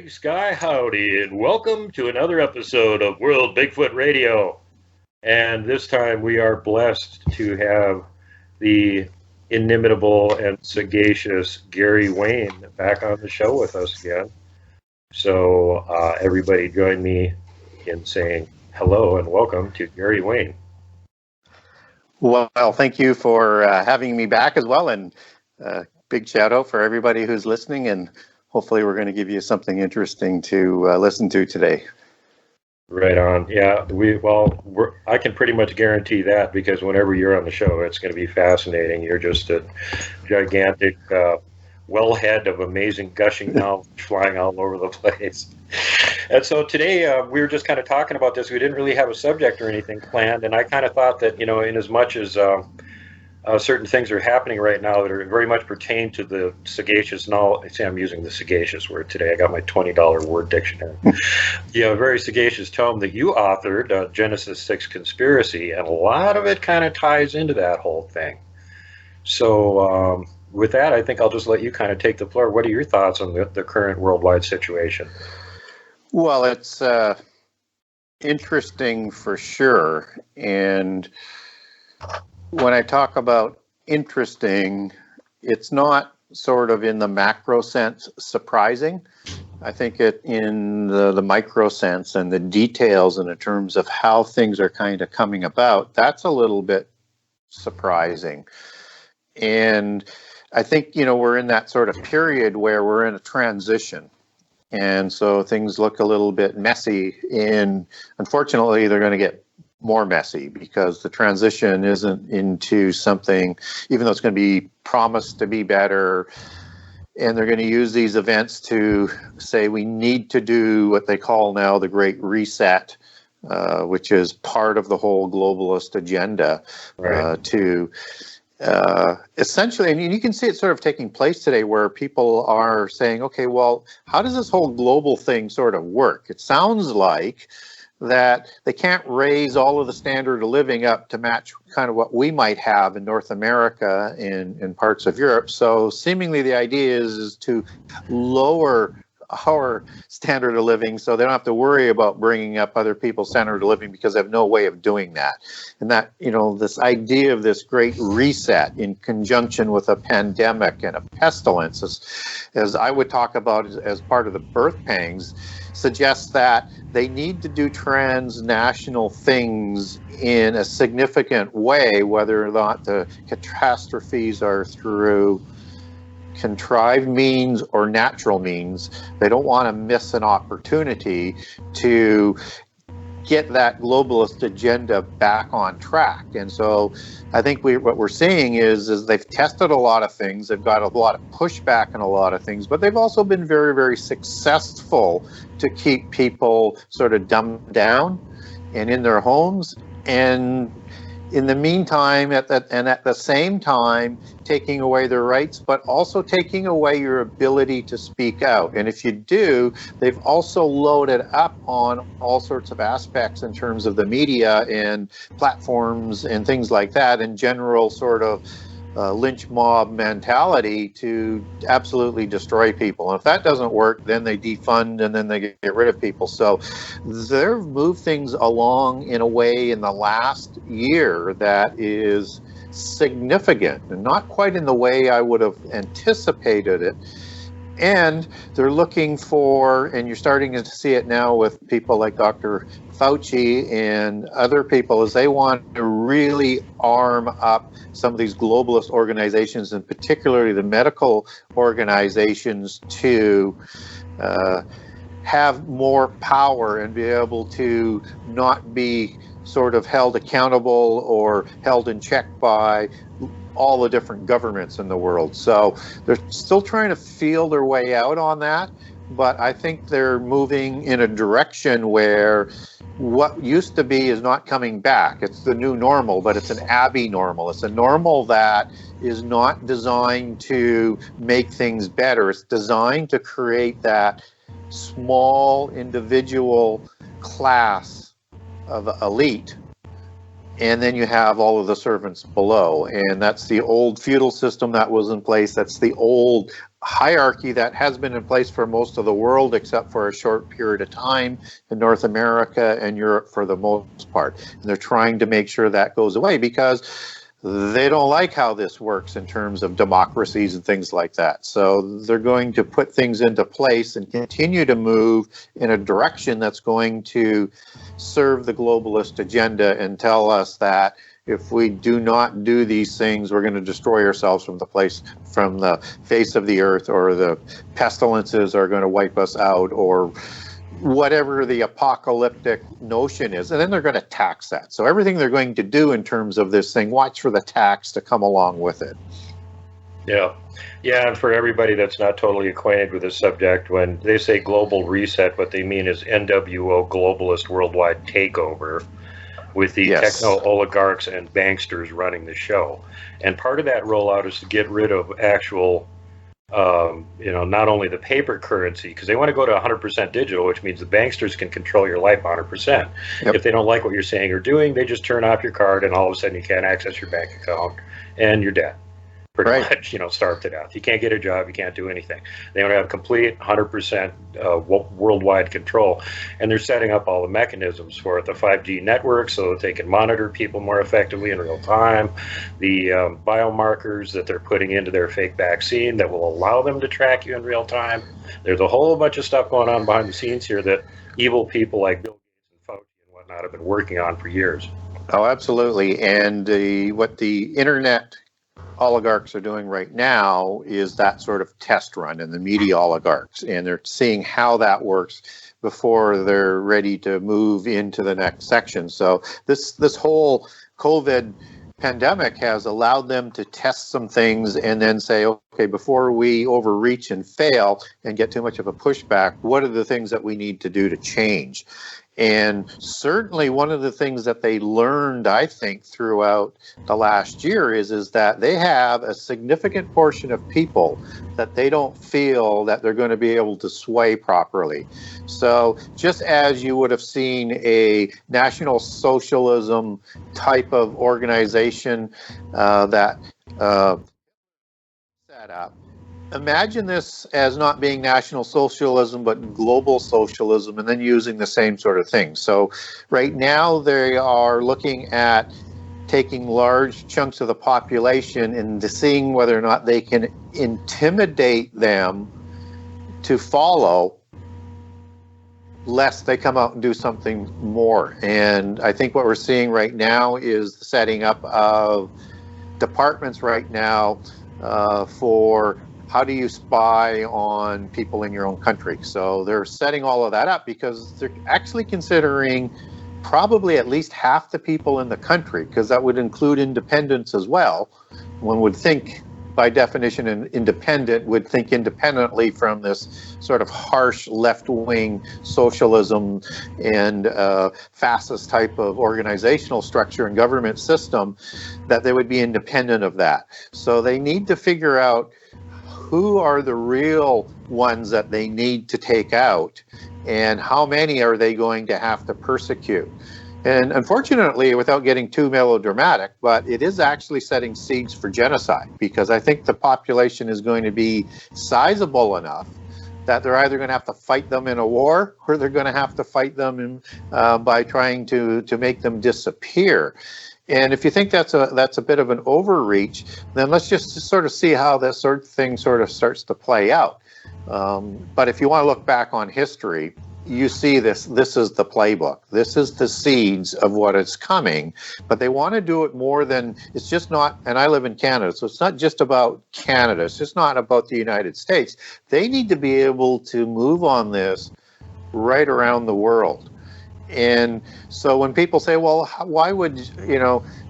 Sky Howdy, and welcome to another episode of World Bigfoot Radio. And this time we are blessed to have the inimitable and sagacious Gary Wayne back on the show with us again. So everybody join me in saying hello and welcome to Gary Wayne. Well, thank you for having me back as well, and big shout out for everybody who's listening, and hopefully we're going to give you something interesting to listen to today. Right on. Yeah, I can pretty much guarantee that, because whenever you're on the show, it's going to be fascinating. You're just a gigantic wellhead of amazing gushing knowledge flying all over the place. And so today we were just kind of talking about this. We didn't really have a subject or anything planned, and I kind of thought that, in as much as certain things are happening right now that are very much pertain to the sagacious knowledge. See, I'm using the sagacious word today. I got my $20 word dictionary. A very sagacious tome that you authored, Genesis 6 Conspiracy, and a lot of it kind of ties into that whole thing. So with that, I think I'll just let you kind of take the floor. What are your thoughts on the current worldwide situation? Well, it's interesting for sure. And when I talk about interesting, it's not sort of in the macro sense surprising. I think it in the micro sense and the details and in terms of how things are kind of coming about, that's a little bit surprising. And I think, we're in that sort of period where we're in a transition. And so things look a little bit messy, and unfortunately they're going to get more messy because the transition isn't into something, even though it's going to be promised to be better, and they're going to use these events to say we need to do what they call now the Great Reset, which is part of the whole globalist agenda, right. To essentially, and you can see it sort of taking place today where people are saying, okay, well, how does this whole global thing sort of work? It sounds like that they can't raise all of the standard of living up to match kind of what we might have in North America and in parts of Europe. So seemingly the idea is to lower our standard of living so they don't have to worry about bringing up other people's standard of living because they have no way of doing that. And that, this idea of this great reset in conjunction with a pandemic and a pestilence, as I would talk about as part of the birth pangs, suggests that they need to do transnational things in a significant way, whether or not the catastrophes are through contrived means or natural means. They don't want to miss an opportunity to get that globalist agenda back on track. And so I think what we're seeing is they've tested a lot of things. They've got a lot of pushback on a lot of things, but they've also been very, very successful to keep people sort of dumbed down and in their homes. And in the meantime, at the same time, taking away their rights, but also taking away your ability to speak out. And if you do, they've also loaded up on all sorts of aspects in terms of the media and platforms and things like that, and general sort of lynch mob mentality to absolutely destroy people. And if that doesn't work, then they defund and then they get rid of people. So they've moved things along in a way in the last year that is significant, and not quite in the way I would have anticipated it. And they're looking for, and you're starting to see it now with people like Dr. Fauci and other people, is they want to really arm up some of these globalist organizations, and particularly the medical organizations, to have more power and be able to not be sort of held accountable or held in check by all the different governments in the world. So they're still trying to feel their way out on that, but I think they're moving in a direction where what used to be is not coming back. It's the new normal, but it's an abnormal. It's a normal that is not designed to make things better. It's designed to create that small individual class of elite and then you have all of the servants below. And that's the old feudal system that was in place. That's the old hierarchy that has been in place for most of the world, except for a short period of time in North America and Europe for the most part. And they're trying to make sure that goes away because they don't like how this works in terms of democracies and things like that. So they're going to put things into place and continue to move in a direction that's going to serve the globalist agenda and tell us that if we do not do these things, we're going to destroy ourselves from the face of the earth, or the pestilences are going to wipe us out, or whatever the apocalyptic notion is. And then they're going to tax that. So everything they're going to do in terms of this thing, watch for the tax to come along with it. Yeah. Yeah, and for everybody that's not totally acquainted with the subject, when they say global reset, what they mean is NWO, globalist worldwide takeover, with the techno oligarchs and banksters running the show. And part of that rollout is to get rid of actual, not only the paper currency, because they want to go to 100% digital, which means the banksters can control your life 100%. Yep. If they don't like what you're saying or doing, they just turn off your card, and all of a sudden you can't access your bank account, and you're dead. Pretty much, starved to death. You can't get a job. You can't do anything. They want to have complete 100% worldwide control. And they're setting up all the mechanisms for it, the 5G network, so that they can monitor people more effectively in real time, the biomarkers that they're putting into their fake vaccine that will allow them to track you in real time. There's a whole bunch of stuff going on behind the scenes here that evil people like Bill Gates and Fauci and whatnot have been working on for years. Oh, absolutely. And what the internet oligarchs are doing right now is that sort of test run, and the media oligarchs, and they're seeing how that works before they're ready to move into the next section. So this whole COVID pandemic has allowed them to test some things and then say, okay, before we overreach and fail and get too much of a pushback, what are the things that we need to do to change? And certainly one of the things that they learned, I think, throughout the last year is that they have a significant portion of people that they don't feel that they're going to be able to sway properly. So just as you would have seen a National Socialism type of organization that set up, imagine this as not being National Socialism, but global socialism, and then using the same sort of thing. So right now they are looking at taking large chunks of the population and seeing whether or not they can intimidate them to follow, lest they come out and do something more. And I think what we're seeing right now is the setting up of departments right now for how do you spy on people in your own country? So they're setting all of that up because they're actually considering probably at least half the people in the country, because that would include independents as well. One would think, by definition, an independent would think independently from this sort of harsh left-wing socialism and fascist type of organizational structure and government system, that they would be independent of that. So they need to figure out who are the real ones that they need to take out, and how many are they going to have to persecute. And unfortunately, without getting too melodramatic, but it is actually setting seeds for genocide, because I think the population is going to be sizable enough that they're either going to have to fight them in a war, or they're going to have to fight them by trying to make them disappear. And if you think that's a bit of an overreach, then let's just sort of see how this sort of thing sort of starts to play out. But if you want to look back on history, you see this is the playbook. This is the seeds of what is coming. But they want to do it more than, it's just not, and I live in Canada, so it's not just about Canada. It's just not about the United States. They need to be able to move on this right around the world. And so when people say, well, why would,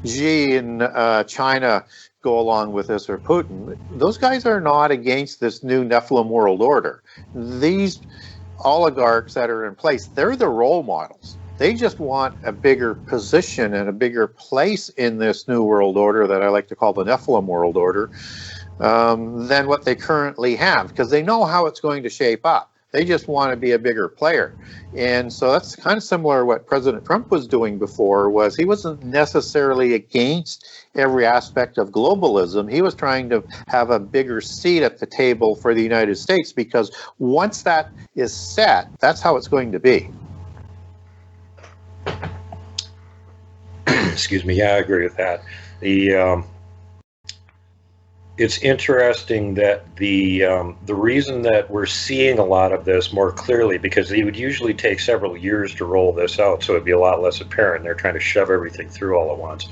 Xi in China go along with this, or Putin, those guys are not against this new Nephilim world order. These oligarchs that are in place, they're the role models. They just want a bigger position and a bigger place in this new world order that I like to call the Nephilim world order than what they currently have, because they know how it's going to shape up. They just want to be a bigger player. And so that's kind of similar to what President Trump was doing before. Was he wasn't necessarily against every aspect of globalism. He was trying to have a bigger seat at the table for the United States, because once that is set, that's how it's going to be. Excuse me. Yeah, I agree with that. It's interesting that the reason that we're seeing a lot of this more clearly, because it would usually take several years to roll this out, so it'd be a lot less apparent. They're trying to shove everything through all at once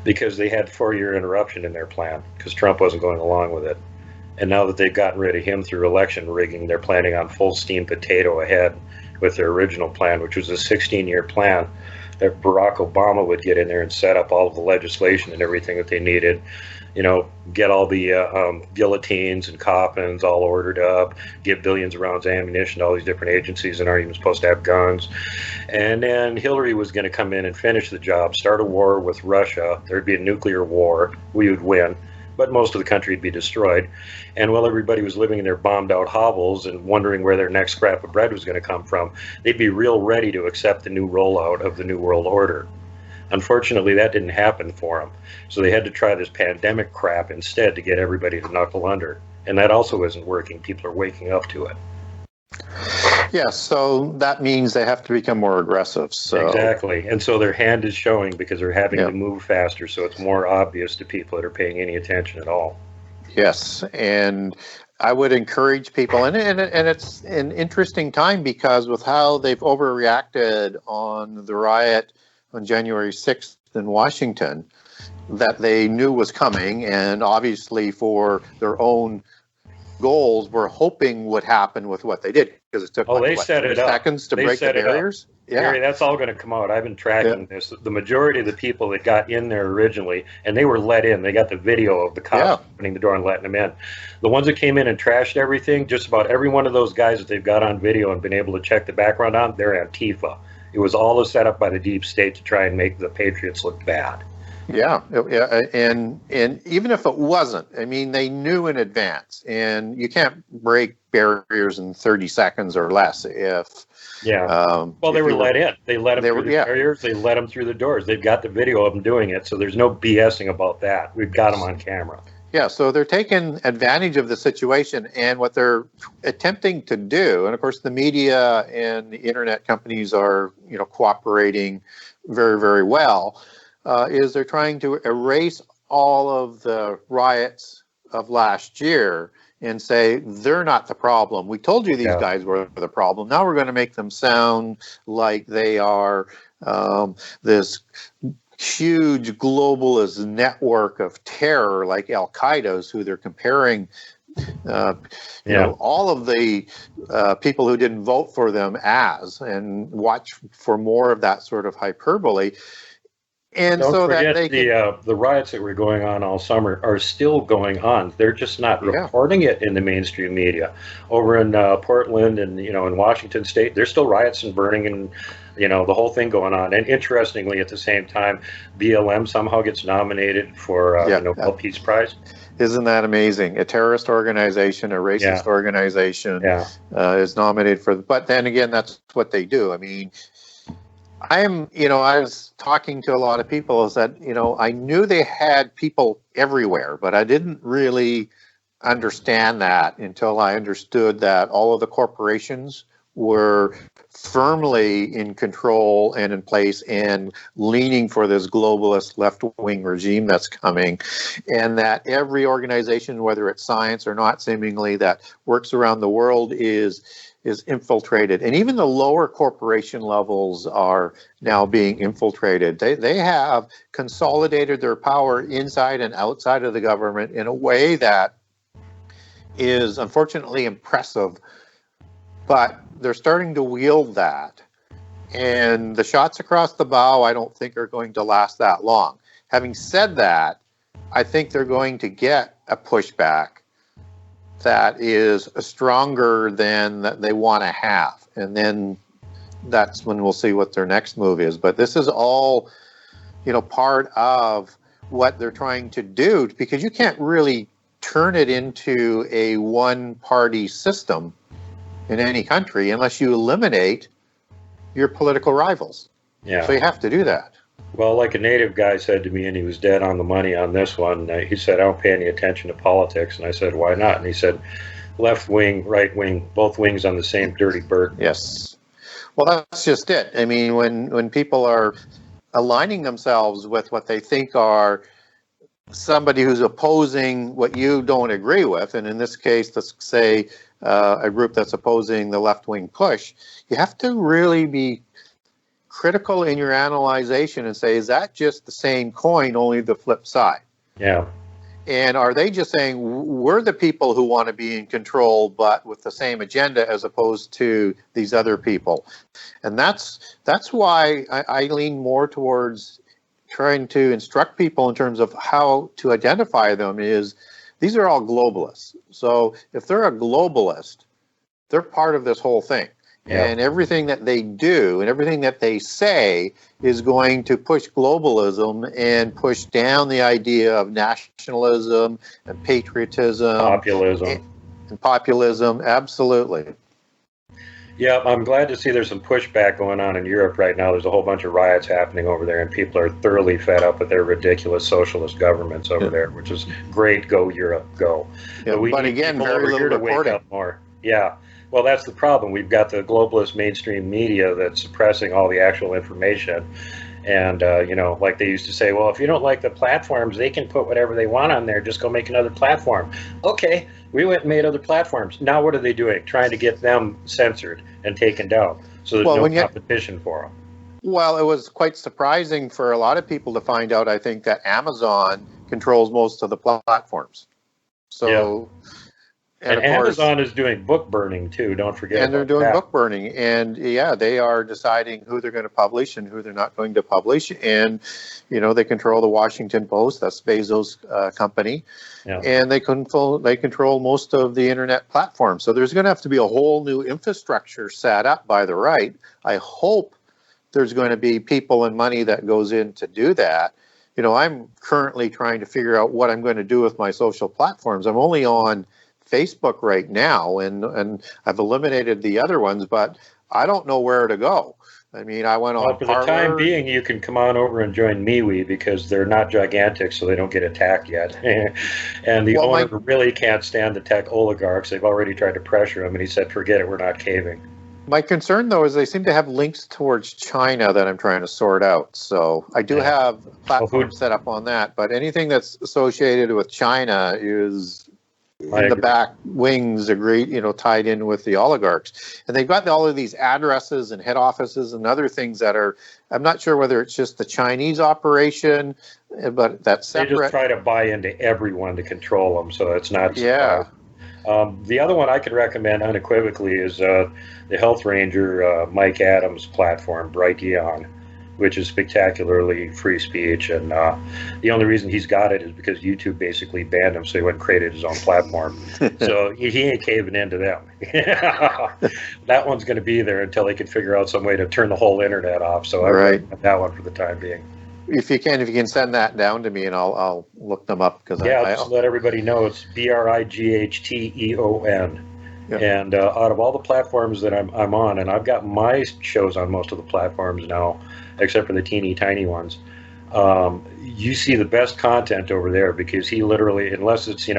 because they had 4-year interruption in their plan because Trump wasn't going along with it. And now that they've gotten rid of him through election rigging, they're planning on full steam potato ahead with their original plan, which was a 16-year plan that Barack Obama would get in there and set up all of the legislation and everything that they needed. You know, get all the guillotines and coffins all ordered up, give billions of rounds of ammunition to all these different agencies that aren't even supposed to have guns. And then Hillary was going to come in and finish the job, start a war with Russia. There'd be a nuclear war. We would win, but most of the country would be destroyed. And while everybody was living in their bombed out hovels and wondering where their next scrap of bread was going to come from, they'd be real ready to accept the new rollout of the New World Order. Unfortunately, that didn't happen for them. So they had to try this pandemic crap instead to get everybody to knuckle under. And that also isn't working. People are waking up to it. Yeah, so that means they have to become more aggressive. So. Exactly. And so their hand is showing because they're having to move faster. So it's more obvious to people that are paying any attention at all. Yes. And I would encourage people, and it's an interesting time because with how they've overreacted on the riot on January 6th in Washington, that they knew was coming, and obviously for their own goals were hoping would happen with what they did, because it took seconds to break the barriers. Yeah, Gary, that's all going to come out. I've been tracking this. The majority of the people that got in there originally, and they were let in. They got the video of the cops opening the door and letting them in. The ones that came in and trashed everything, just about every one of those guys that they've got on video and been able to check the background on, they're Antifa. It was all set up by the deep state to try and make the Patriots look bad. Yeah, and even if it wasn't, I mean, they knew in advance, and you can't break barriers in 30 seconds or less. They were let in. They let them through the barriers. They let them through the doors. They've got the video of them doing it, so there's no BSing about that. We've got them on camera. Yeah, so they're taking advantage of the situation, and what they're attempting to do, and of course the media and the internet companies are, cooperating very, very well, is they're trying to erase all of the riots of last year and say they're not the problem. We told you these guys were the problem. Now we're going to make them sound like they are this huge globalist network of terror like Al Qaeda's, who they're comparing all of the people who didn't vote for them as, and watch for more of that sort of hyperbole. And don't so forget that they the riots that were going on all summer are still going on. They're just not reporting it in the mainstream media. Over in Portland and in Washington State, there's still riots and burning and the whole thing going on. And interestingly, at the same time, BLM somehow gets nominated for the Nobel Peace Prize. Isn't that amazing? A terrorist organization, a racist organization is nominated for. But then again, that's what they do. I mean, I was talking to a lot of people, is that, I knew they had people everywhere, but I didn't really understand that until I understood that all of the corporations were firmly in control and in place and leaning for this globalist left-wing regime that's coming, and that every organization, whether it's science or not, seemingly, that works around the world is infiltrated. And even the lower corporation levels are now being infiltrated. They have consolidated their power inside and outside of the government in a way that is unfortunately impressive, but they're starting to wield that. And the shots across the bow, I don't think are going to last that long. Having said that, I think they're going to get a pushback that is stronger than that they want to have. And then that's when we'll see what their next move is. But this is all, part of what they're trying to do, because you can't really turn it into a one-party system in any country unless you eliminate your political rivals. Yeah. So you have to do that. Well, like a native guy said to me, and he was dead on the money on this one, he said, I don't pay any attention to politics. And I said, why not? And he said, left wing, right wing, both wings on the same dirty bird. Yes. Well, that's just it. I mean, when people are aligning themselves with what they think are somebody who's opposing what you don't agree with, and in this case, let's say a group that's opposing the left-wing push, you have to really be critical in your analyzation and say, is that just the same coin, only the flip side? Yeah. And are they just saying we're the people who want to be in control, but with the same agenda as opposed to these other people? And that's why I lean more towards trying to instruct people in terms of how to identify them. Is these are all globalists. So if they're a globalist, they're part of this whole thing. Yeah. And everything that they do and everything that they say is going to push globalism and push down the idea of nationalism and patriotism. Populism, absolutely. Yeah, I'm glad to see there's some pushback going on in Europe right now. There's a whole bunch of riots happening over there, and people are thoroughly fed up with their ridiculous socialist governments over there, which is great. Go Europe, go. Yeah, but again, very little reporting. Wake up more. Yeah. Well, that's the problem. We've got the globalist mainstream media that's suppressing all the actual information. And, like they used to say, well, if you don't like the platforms, they can put whatever they want on there. Just go make another platform. Okay, we went and made other platforms. Now what are they doing? Trying to get them censored and taken down. So there's no competition for them. Well, it was quite surprising for a lot of people to find out, I think, that Amazon controls most of the platforms. So... Yeah. And Amazon is doing book burning too. Don't forget. And they're doing book burning, and yeah, they are deciding who they're going to publish and who they're not going to publish. And they control the Washington Post. That's Bezos' company, and they control most of the internet platforms. So there's going to have to be a whole new infrastructure set up by the right. I hope there's going to be people and money that goes in to do that. I'm currently trying to figure out what I'm going to do with my social platforms. I'm only on Facebook right now, and I've eliminated the other ones, but I don't know where to go. I mean, I went on. For the time being, you can come on over and join MeWe because they're not gigantic, so they don't get attacked yet. And the owner really can't stand the tech oligarchs. They've already tried to pressure him, and he said, "Forget it, we're not caving." My concern, though, is they seem to have links towards China that I'm trying to sort out. So I do have platforms set up on that, but anything that's associated with China is in the back wings, tied in with the oligarchs. And they've got all of these addresses and head offices and other things that are, I'm not sure whether it's just the Chinese operation, but that's separate. They just try to buy into everyone to control them, so it's not. Yeah. The other one I could recommend unequivocally is the Health Ranger Mike Adams platform, Brighteon, which is spectacularly free speech, and the only reason he's got it is because YouTube basically banned him, so he went and created his own platform. So he ain't caving into them. That one's going to be there until they can figure out some way to turn the whole internet off. So I recommend that one for the time being. If you can send that down to me, and I'll look them up because I'll just let everybody know it's BRIGHTEON. Yeah. And out of all the platforms that I'm on, and I've got my shows on most of the platforms now, except for the teeny tiny ones, you see the best content over there because he literally, unless it's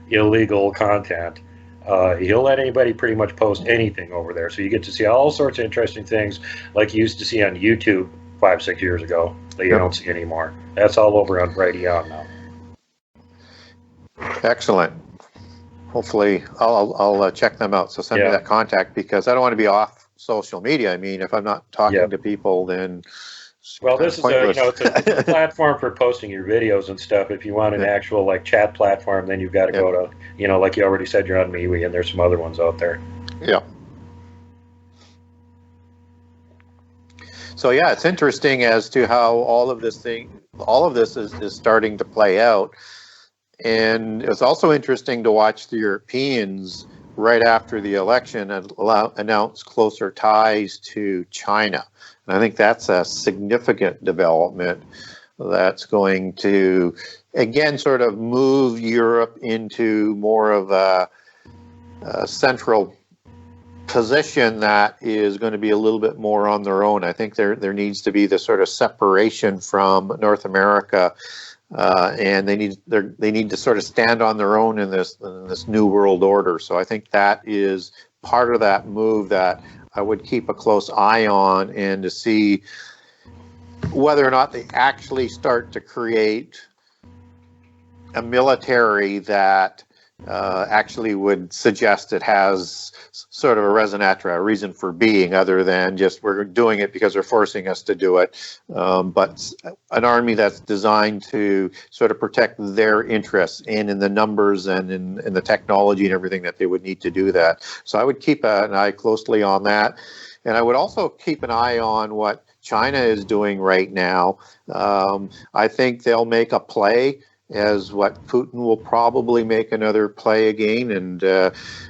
illegal content, he'll let anybody pretty much post anything over there. So you get to see all sorts of interesting things like you used to see on YouTube 5-6 years ago that you don't see anymore. That's all over on Brighteon now. Excellent. Hopefully, I'll check them out. So send me that contact because I don't want to be off social media. I mean, if I'm not talking to people, then well, this is it's a platform for posting your videos and stuff. If you want an actual chat platform, then you've got to go to like you already said, you're on MeWe, and there's some other ones out there. Yeah. So it's interesting as to how all of this is starting to play out. And it's also interesting to watch the Europeans right after the election announce closer ties to China. And I think that's a significant development that's going to, again, sort of move Europe into more of a central position that is going to be a little bit more on their own. I think there needs to be this sort of separation from North America, and they need to sort of stand on their own in this new world order. So I think that is part of that move that I would keep a close eye on, and to see whether or not they actually start to create a military that actually would suggest it has sort of a raison d'etre, a reason for being, other than just we're doing it because they're forcing us to do it. But an army that's designed to sort of protect their interests and in the numbers and in the technology and everything that they would need to do that. So I would keep an eye closely on that. And I would also keep an eye on what China is doing right now. I think they'll make a play, as what Putin will probably make another play again, and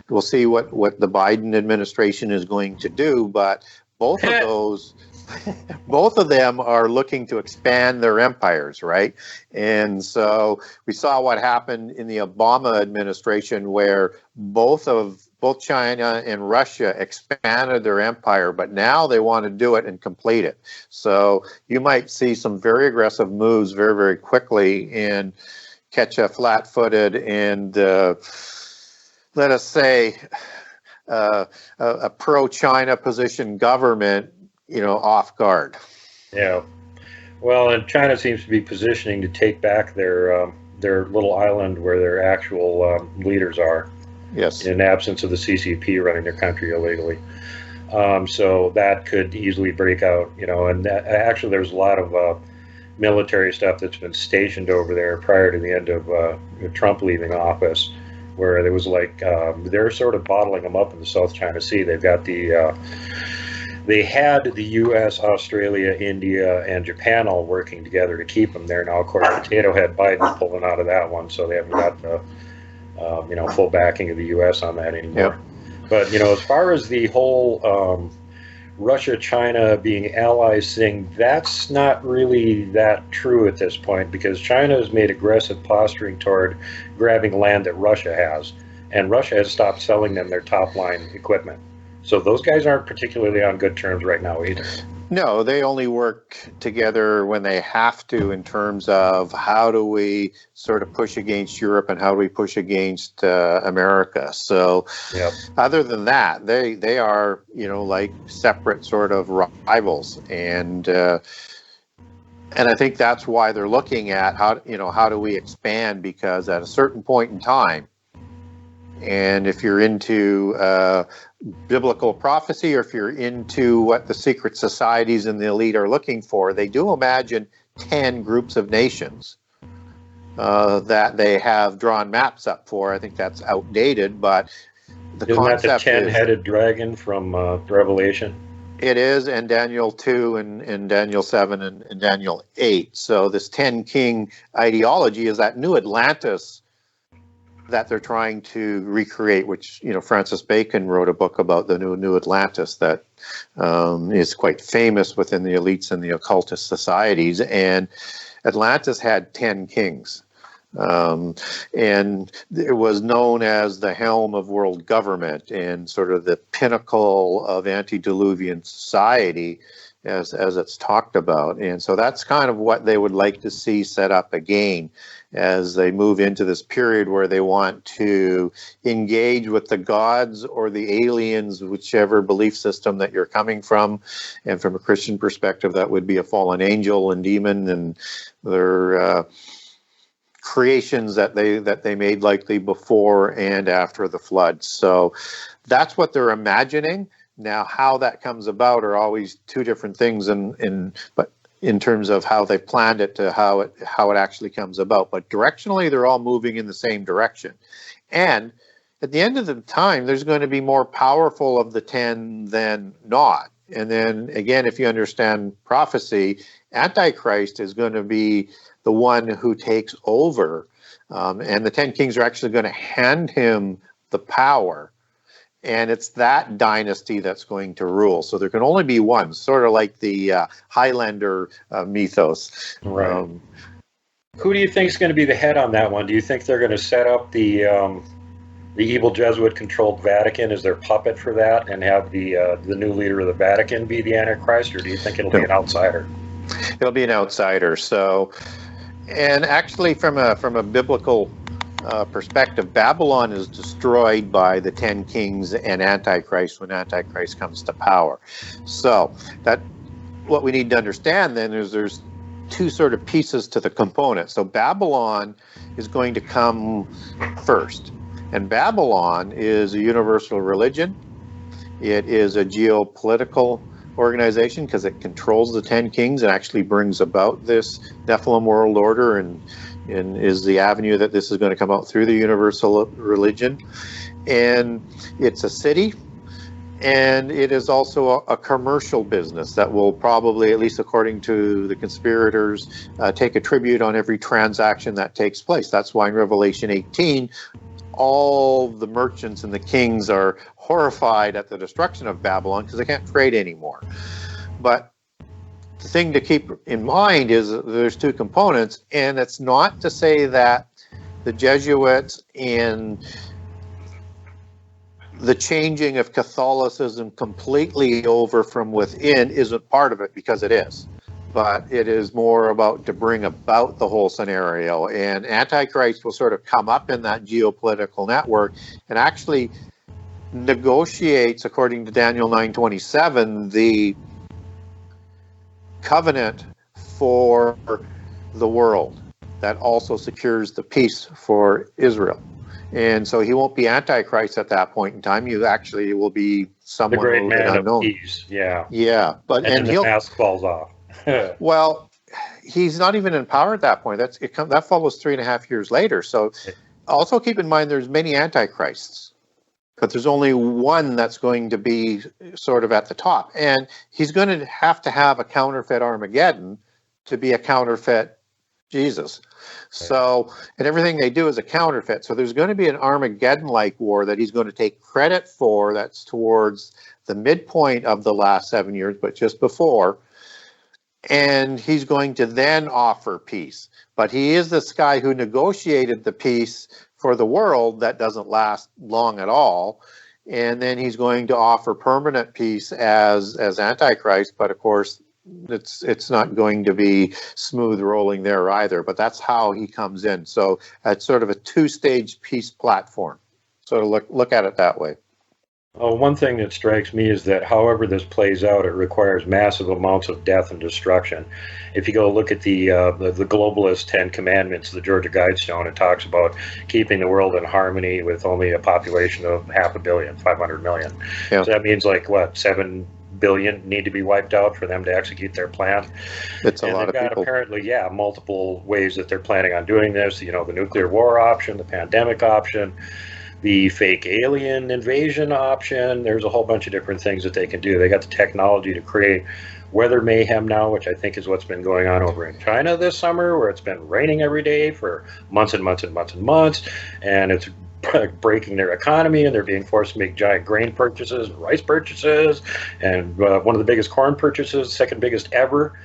we'll see what the Biden administration is going to do. But both of them are looking to expand their empires, right? And so we saw what happened in the Obama administration, where both China and Russia expanded their empire, but now they want to do it and complete it. So you might see some very aggressive moves very, very quickly and catch a flat-footed and, let us say, a pro-China position government, off guard. Yeah. Well, and China seems to be positioning to take back their little island where their actual leaders are. Yes. In absence of the CCP running their country illegally. So that could easily break out, and actually there's a lot of military stuff that's been stationed over there prior to the end of Trump leaving office, where there was they're sort of bottling them up in the South China Sea. They've got they had the U.S., Australia, India, and Japan all working together to keep them there. Now, of course, Potato Head Biden's pulling out of that one, so they haven't got the full backing of the U.S. on that anymore. Yep. But, as far as the whole Russia-China being allies thing, that's not really that true at this point, because China has made aggressive posturing toward grabbing land that Russia has, and Russia has stopped selling them their top-line equipment. So those guys aren't particularly on good terms right now either. No, they only work together when they have to, in terms of how do we sort of push against Europe and how do we push against America. So yep. Other than that, they are, like separate sort of rivals. And I think that's why they're looking at how do we expand, because at a certain point in time, and if you're into biblical prophecy, or if you're into what the secret societies and the elite are looking for, they do imagine 10 groups of nations that they have drawn maps up for. I think that's outdated, but the Isn't concept that the 10-headed dragon from Revelation? It is, and Daniel 2 and Daniel 7 and Daniel 8. So this 10-king ideology is that new Atlantis that they're trying to recreate, which, Francis Bacon wrote a book about the new Atlantis that is quite famous within the elites and the occultist societies. And Atlantis had 10 kings. And it was known as the helm of world government and sort of the pinnacle of antediluvian society, as it's talked about. And so that's kind of what they would like to see set up again as they move into this period where they want to engage with the gods or the aliens, whichever belief system that you're coming from. And from a Christian perspective, that would be a fallen angel and demon and their creations that they made likely before and after the flood. So that's what they're imagining. Now, how that comes about are always two different things, but in terms of how they planned it to how it actually comes about. But directionally, they're all moving in the same direction. And at the end of the time, there's going to be more powerful of the 10 than not. And then again, if you understand prophecy, Antichrist is going to be the one who takes over. And the 10 kings are actually going to hand him the power. And it's that dynasty that's going to rule. So there can only be one, sort of like the Highlander mythos. Right. Who do you think is going to be the head on that one? Do you think they're going to set up the the evil Jesuit-controlled Vatican is their puppet for that, and have the new leader of the Vatican be the Antichrist, or do you think it'll be an outsider? It'll be an outsider. So, and actually, from a biblical perspective, Babylon is destroyed by the 10 kings and Antichrist when Antichrist comes to power. So that what we need to understand then is there's two sort of pieces to the component. So Babylon is going to come first. And Babylon is a universal religion. It is a geopolitical organization because it controls the 10 kings and actually brings about this Nephilim world order, and is the avenue that this is going to come out through the universal religion. And it's a city, and it is also a commercial business that will probably, at least according to the conspirators, take a tribute on every transaction that takes place. That's why in Revelation 18, all the merchants and the kings are horrified at the destruction of Babylon because they can't trade anymore. But the thing to keep in mind is that there's two components, and it's not to say that the Jesuits and the changing of Catholicism completely over from within isn't part of it, because it is. But it is more about to bring about the whole scenario. And Antichrist will sort of come up in that geopolitical network and actually negotiates, according to Daniel 9:27, the covenant for the world that also secures the peace for Israel. And so he won't be Antichrist at that point in time. You actually will be someone the great man unknown. Of peace. Yeah. Yeah, but and the mask falls off. Well, he's not even in power at that point. That follows 3.5 years later. So also keep in mind there's many antichrists, but there's only one that's going to be sort of at the top. And he's going to have a counterfeit Armageddon to be a counterfeit Jesus. So, and everything they do is a counterfeit. So there's going to be an Armageddon-like war that he's going to take credit for. That's towards the midpoint of the last 7 years, but just before. And he's going to then offer peace. But he is this guy who negotiated the peace for the world that doesn't last long at all. And then he's going to offer permanent peace as Antichrist. But of course, it's not going to be smooth rolling there either. But that's how he comes in. So it's sort of a two-stage peace platform. So look at it that way. One thing that strikes me is that however this plays out, it requires massive amounts of death and destruction. If you go look at the globalist 10 Commandments, the Georgia Guidestone, it talks about keeping the world in harmony with only a population of 500 million, 500 million. Yeah. So that means 7 billion need to be wiped out for them to execute their plan. It's a lot of people. Apparently, multiple ways that they're planning on doing this. The nuclear war option, the pandemic option, the fake alien invasion option. There's a whole bunch of different things that they can do. They got the technology to create weather mayhem now, which I think is what's been going on over in China this summer, where it's been raining every day for months and months and months and months, and it's breaking their economy, and they're being forced to make giant grain purchases, rice purchases, and one of the biggest corn purchases, second biggest ever,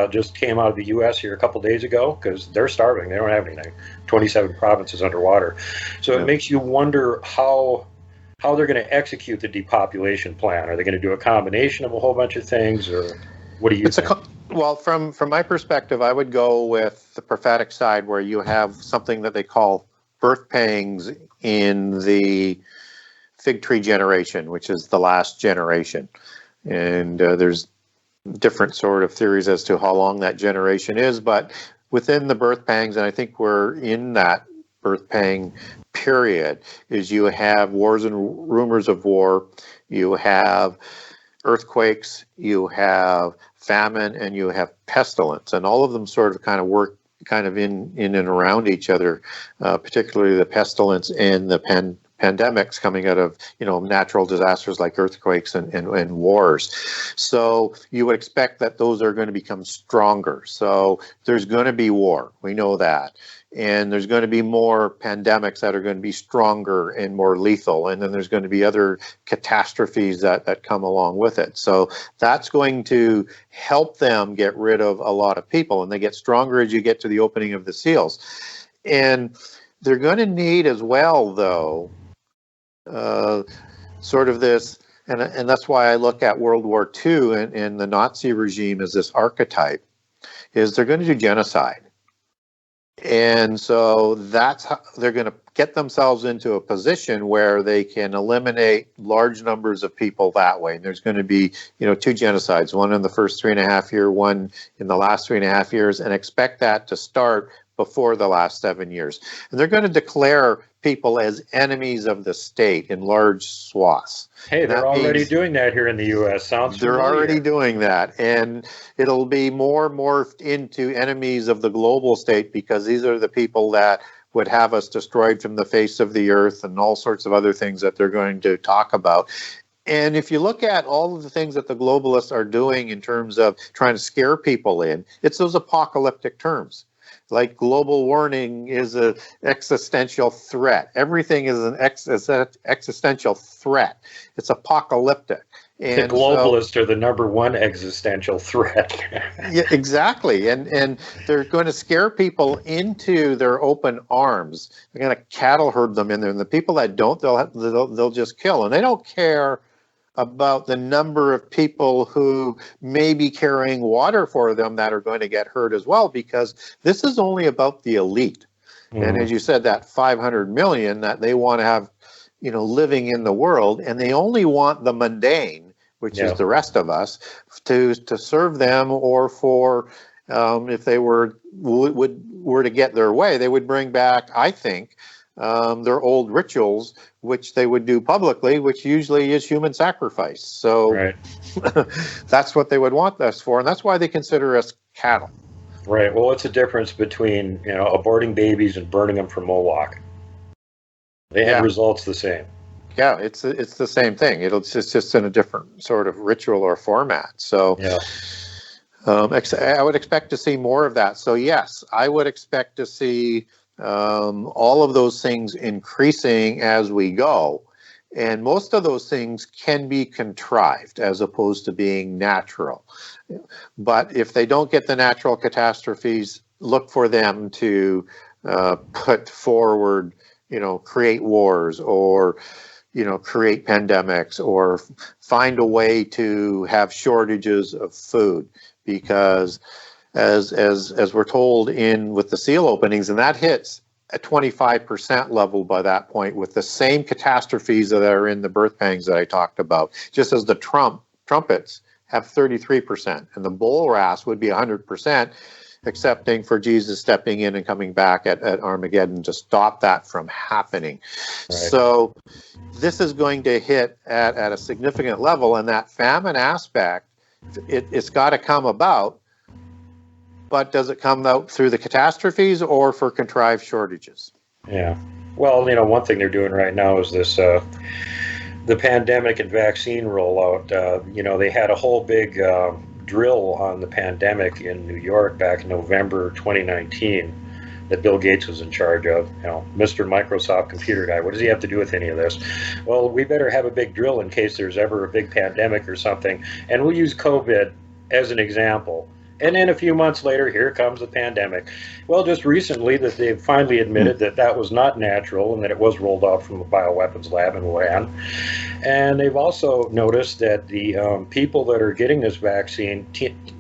just came out of the U.S. here a couple days ago because they're starving. They don't have anything. 27 provinces underwater. So it makes you wonder how they're going to execute the depopulation plan. Are they going to do a combination of a whole bunch of things, or what do you think? Well, from my perspective, I would go with the prophetic side, where you have something that they call birth pangs in the fig tree generation, which is the last generation. And there's different sort of theories as to how long that generation is, but within the birth pangs, and I think we're in that birth pang period, is you have wars and rumors of war, you have earthquakes, you have famine, and you have pestilence, and all of them sort of kind of work kind of in and around each other, particularly the pestilence and the pandemics coming out of natural disasters like earthquakes and wars. So you would expect that those are going to become stronger. So there's going to be war. We know that. And there's going to be more pandemics that are going to be stronger and more lethal. And then there's going to be other catastrophes that come along with it. So that's going to help them get rid of a lot of people. And they get stronger as you get to the opening of the seals. And they're going to need as well, though, sort of this, and that's why I look at World War II and the Nazi regime as this archetype, is they're going to do genocide. And so that's how they're going to get themselves into a position where they can eliminate large numbers of people that way. And there's going to be, two genocides, one in the first 3.5 years, one in the last 3.5 years, and expect that to start before the last 7 years. And they're going to declare people as enemies of the state in large swaths. Hey, they're already doing that here in the U.S. Sounds familiar. They're already doing that. And it'll be more morphed into enemies of the global state, because these are the people that would have us destroyed from the face of the earth and all sorts of other things that they're going to talk about. And if you look at all of the things that the globalists are doing in terms of trying to scare people in, it's those apocalyptic terms. Like global warming is an existential threat. Everything is an existential threat. It's apocalyptic. And the globalists are the number one existential threat. Yeah, exactly. And they're going to scare people into their open arms. They're going to cattle herd them in there. And the people that don't, they'll just kill. And they don't care about the number of people who may be carrying water for them that are going to get hurt as well, because this is only about the elite. And as you said, that 500 million that they want to have, living in the world, and they only want the mundane, which is the rest of us, to serve them, or for if they were to get their way, they would bring back, I think, their old rituals, which they would do publicly, which usually is human sacrifice. So that's what they would want us for, and that's why they consider us cattle. Right. Well, what's the difference between aborting babies and burning them for Moloch? The end result's the same. Yeah, it's the same thing. It's just in a different sort of ritual or format. So I would expect to see more of that. So yes, I would expect to see all of those things increasing as we go. And most of those things can be contrived as opposed to being natural. But if they don't get the natural catastrophes, look for them to put forward, create wars, or, create pandemics, or find a way to have shortages of food. Because as we're told with the seal openings, and that hits a 25% level by that point, with the same catastrophes that are in the birth pangs that I talked about, just as the trumpets have 33%, and the bull wrath would be 100%, excepting for Jesus stepping in and coming back at Armageddon to stop that from happening. Right. So this is going to hit at a significant level, and that famine aspect, it's got to come about. But does it come out through the catastrophes or for contrived shortages? Yeah. Well, one thing they're doing right now is this, the pandemic and vaccine rollout. They had a whole big drill on the pandemic in New York back in November 2019 that Bill Gates was in charge of. Mr. Microsoft computer guy. What does he have to do with any of this? Well, we better have a big drill in case there's ever a big pandemic or something. And we'll use COVID as an example. And then a few months later, here comes the pandemic. Well, just recently that they've finally admitted that was not natural and that it was rolled out from a bioweapons lab in Wuhan. And they've also noticed that the people that are getting this vaccine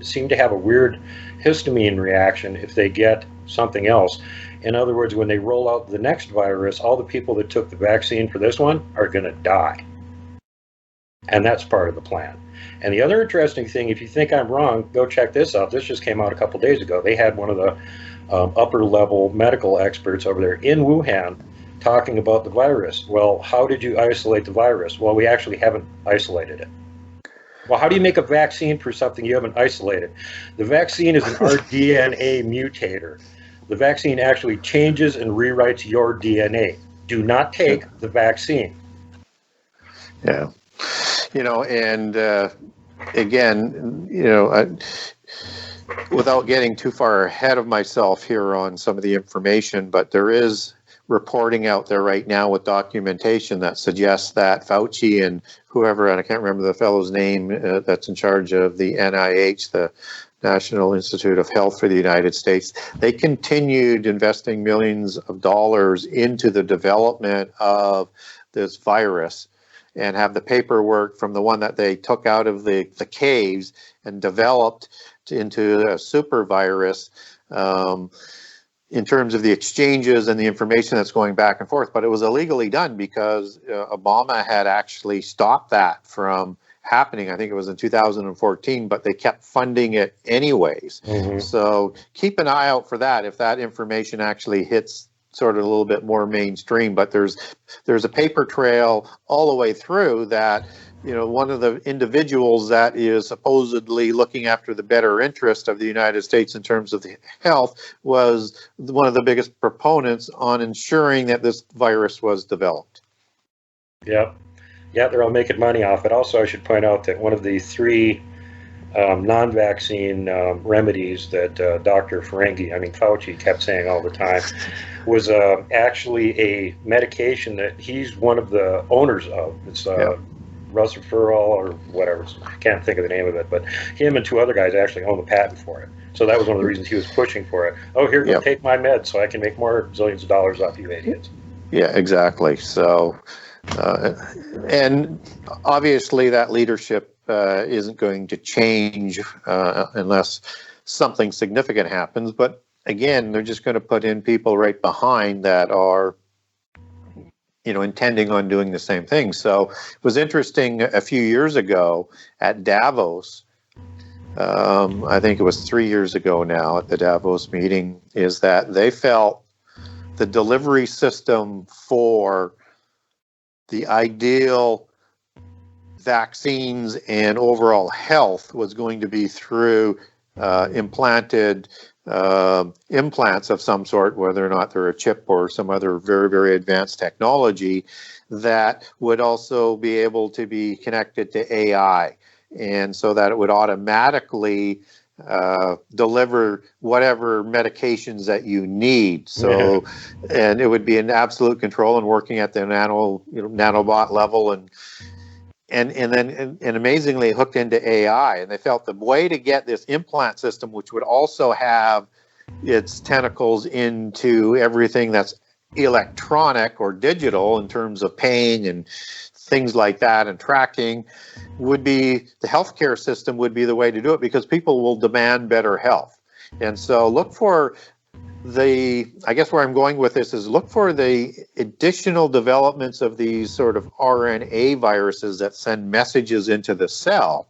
seem to have a weird histamine reaction if they get something else. In other words, when they roll out the next virus, all the people that took the vaccine for this one are going to die. And that's part of the plan. And the other interesting thing, if you think I'm wrong, go check this out. This just came out a couple days ago. They had one of the upper level medical experts over there in Wuhan talking about the virus. Well, how did you isolate the virus? Well, we actually haven't isolated it. Well, how do you make a vaccine for something you haven't isolated? The vaccine is an rDNA mutator. The vaccine actually changes and rewrites your DNA. Do not take the vaccine. Yeah. And again, without getting too far ahead of myself here on some of the information, but there is reporting out there right now with documentation that suggests that Fauci and whoever, and I can't remember the fellow's name that's in charge of the NIH, the National Institute of Health for the United States, they continued investing millions of dollars into the development of this virus and have the paperwork from the one that they took out of the caves and developed into a super virus, in terms of the exchanges and the information that's going back and forth. But it was illegally done because Obama had actually stopped that from happening. I think it was in 2014, but they kept funding it anyways. Mm-hmm. So keep an eye out for that if that information actually hits sort of a little bit more mainstream. But there's a paper trail all the way through that, one of the individuals that is supposedly looking after the better interest of the United States in terms of the health was one of the biggest proponents on ensuring that this virus was developed. Yep. Yeah, they're all making money off it. Also, I should point out that one of the three non-vaccine remedies that Dr. Fauci kept saying all the time was actually a medication that he's one of the owners of. It's Resveratrol or whatever. I can't think of the name of it, but him and two other guys actually own the patent for it. So that was one of the reasons he was pushing for it. Oh, here, go take my meds so I can make more zillions of dollars off you idiots. Yeah, exactly. So, and obviously that leadership isn't going to change unless something significant happens. But again, they're just going to put in people right behind that are, intending on doing the same thing. So it was interesting a few years ago at Davos, I think it was 3 years ago now at the Davos meeting, is that they felt the delivery system for the ideal vaccines and overall health was going to be through implanted implants of some sort, whether or not they're a chip or some other very, very advanced technology that would also be able to be connected to AI. And so that it would automatically deliver whatever medications that you need. So, and it would be an absolute control and working at the nanobot level and then amazingly hooked into AI. And they felt the way to get this implant system, which would also have its tentacles into everything that's electronic or digital in terms of pain and things like that and tracking, would be the healthcare system would be the way to do it, because people will demand better health. And so look for I guess where I'm going with this is look for the additional developments of these sort of RNA viruses that send messages into the cell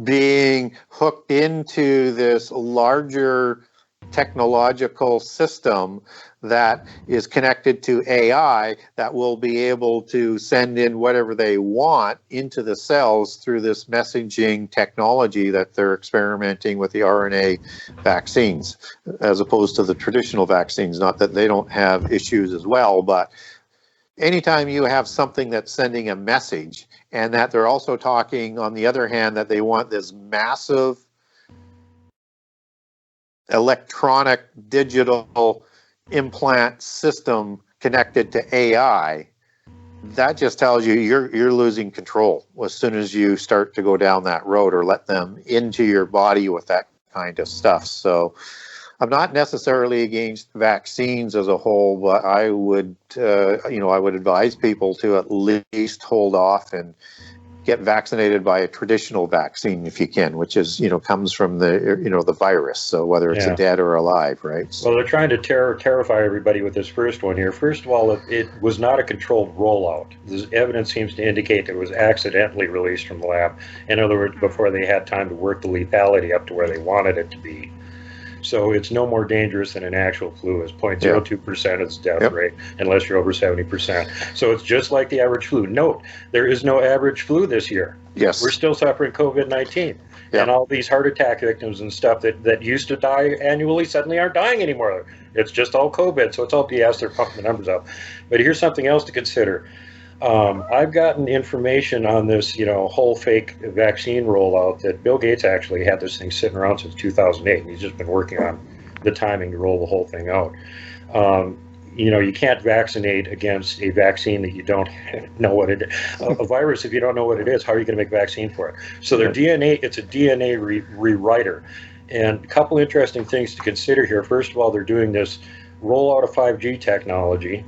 being hooked into this larger technological system that is connected to AI that will be able to send in whatever they want into the cells through this messaging technology that they're experimenting with the RNA vaccines, as opposed to the traditional vaccines. Not that they don't have issues as well, but anytime you have something that's sending a message, and that they're also talking, on the other hand, that they want this massive electronic digital implant system connected to AI, that just tells you you're losing control as soon as you start to go down that road or let them into your body with that kind of stuff. So I'm not necessarily against vaccines as a whole, but I would I would advise people to at least hold off and get vaccinated by a traditional vaccine if you can, which is, comes from the virus. So whether it's a dead or alive, right? Well, they're trying to terrify everybody with this first one here. First of all, it was not a controlled rollout. The evidence seems to indicate that it was accidentally released from the lab. In other words, before they had time to work the lethality up to where they wanted it to be. So it's no more dangerous than an actual flu. It's 0.02% its death rate, unless you're over 70%. So it's just like the average flu. Note, there is no average flu this year. Yes. We're still suffering COVID-19. And all these heart attack victims and stuff that used to die annually suddenly aren't dying anymore. It's just all COVID. So it's all BS. They're pumping the numbers up. But here's something else to consider. I've gotten information on this, whole fake vaccine rollout that Bill Gates actually had this thing sitting around since 2008. And he's just been working on the timing to roll the whole thing out. You can't vaccinate against a vaccine that you don't know what it is. A virus, if you don't know what it is, how are you going to make vaccine for it? So their DNA, it's a DNA rewriter. And a couple interesting things to consider here. First of all, they're doing this rollout of 5G technology.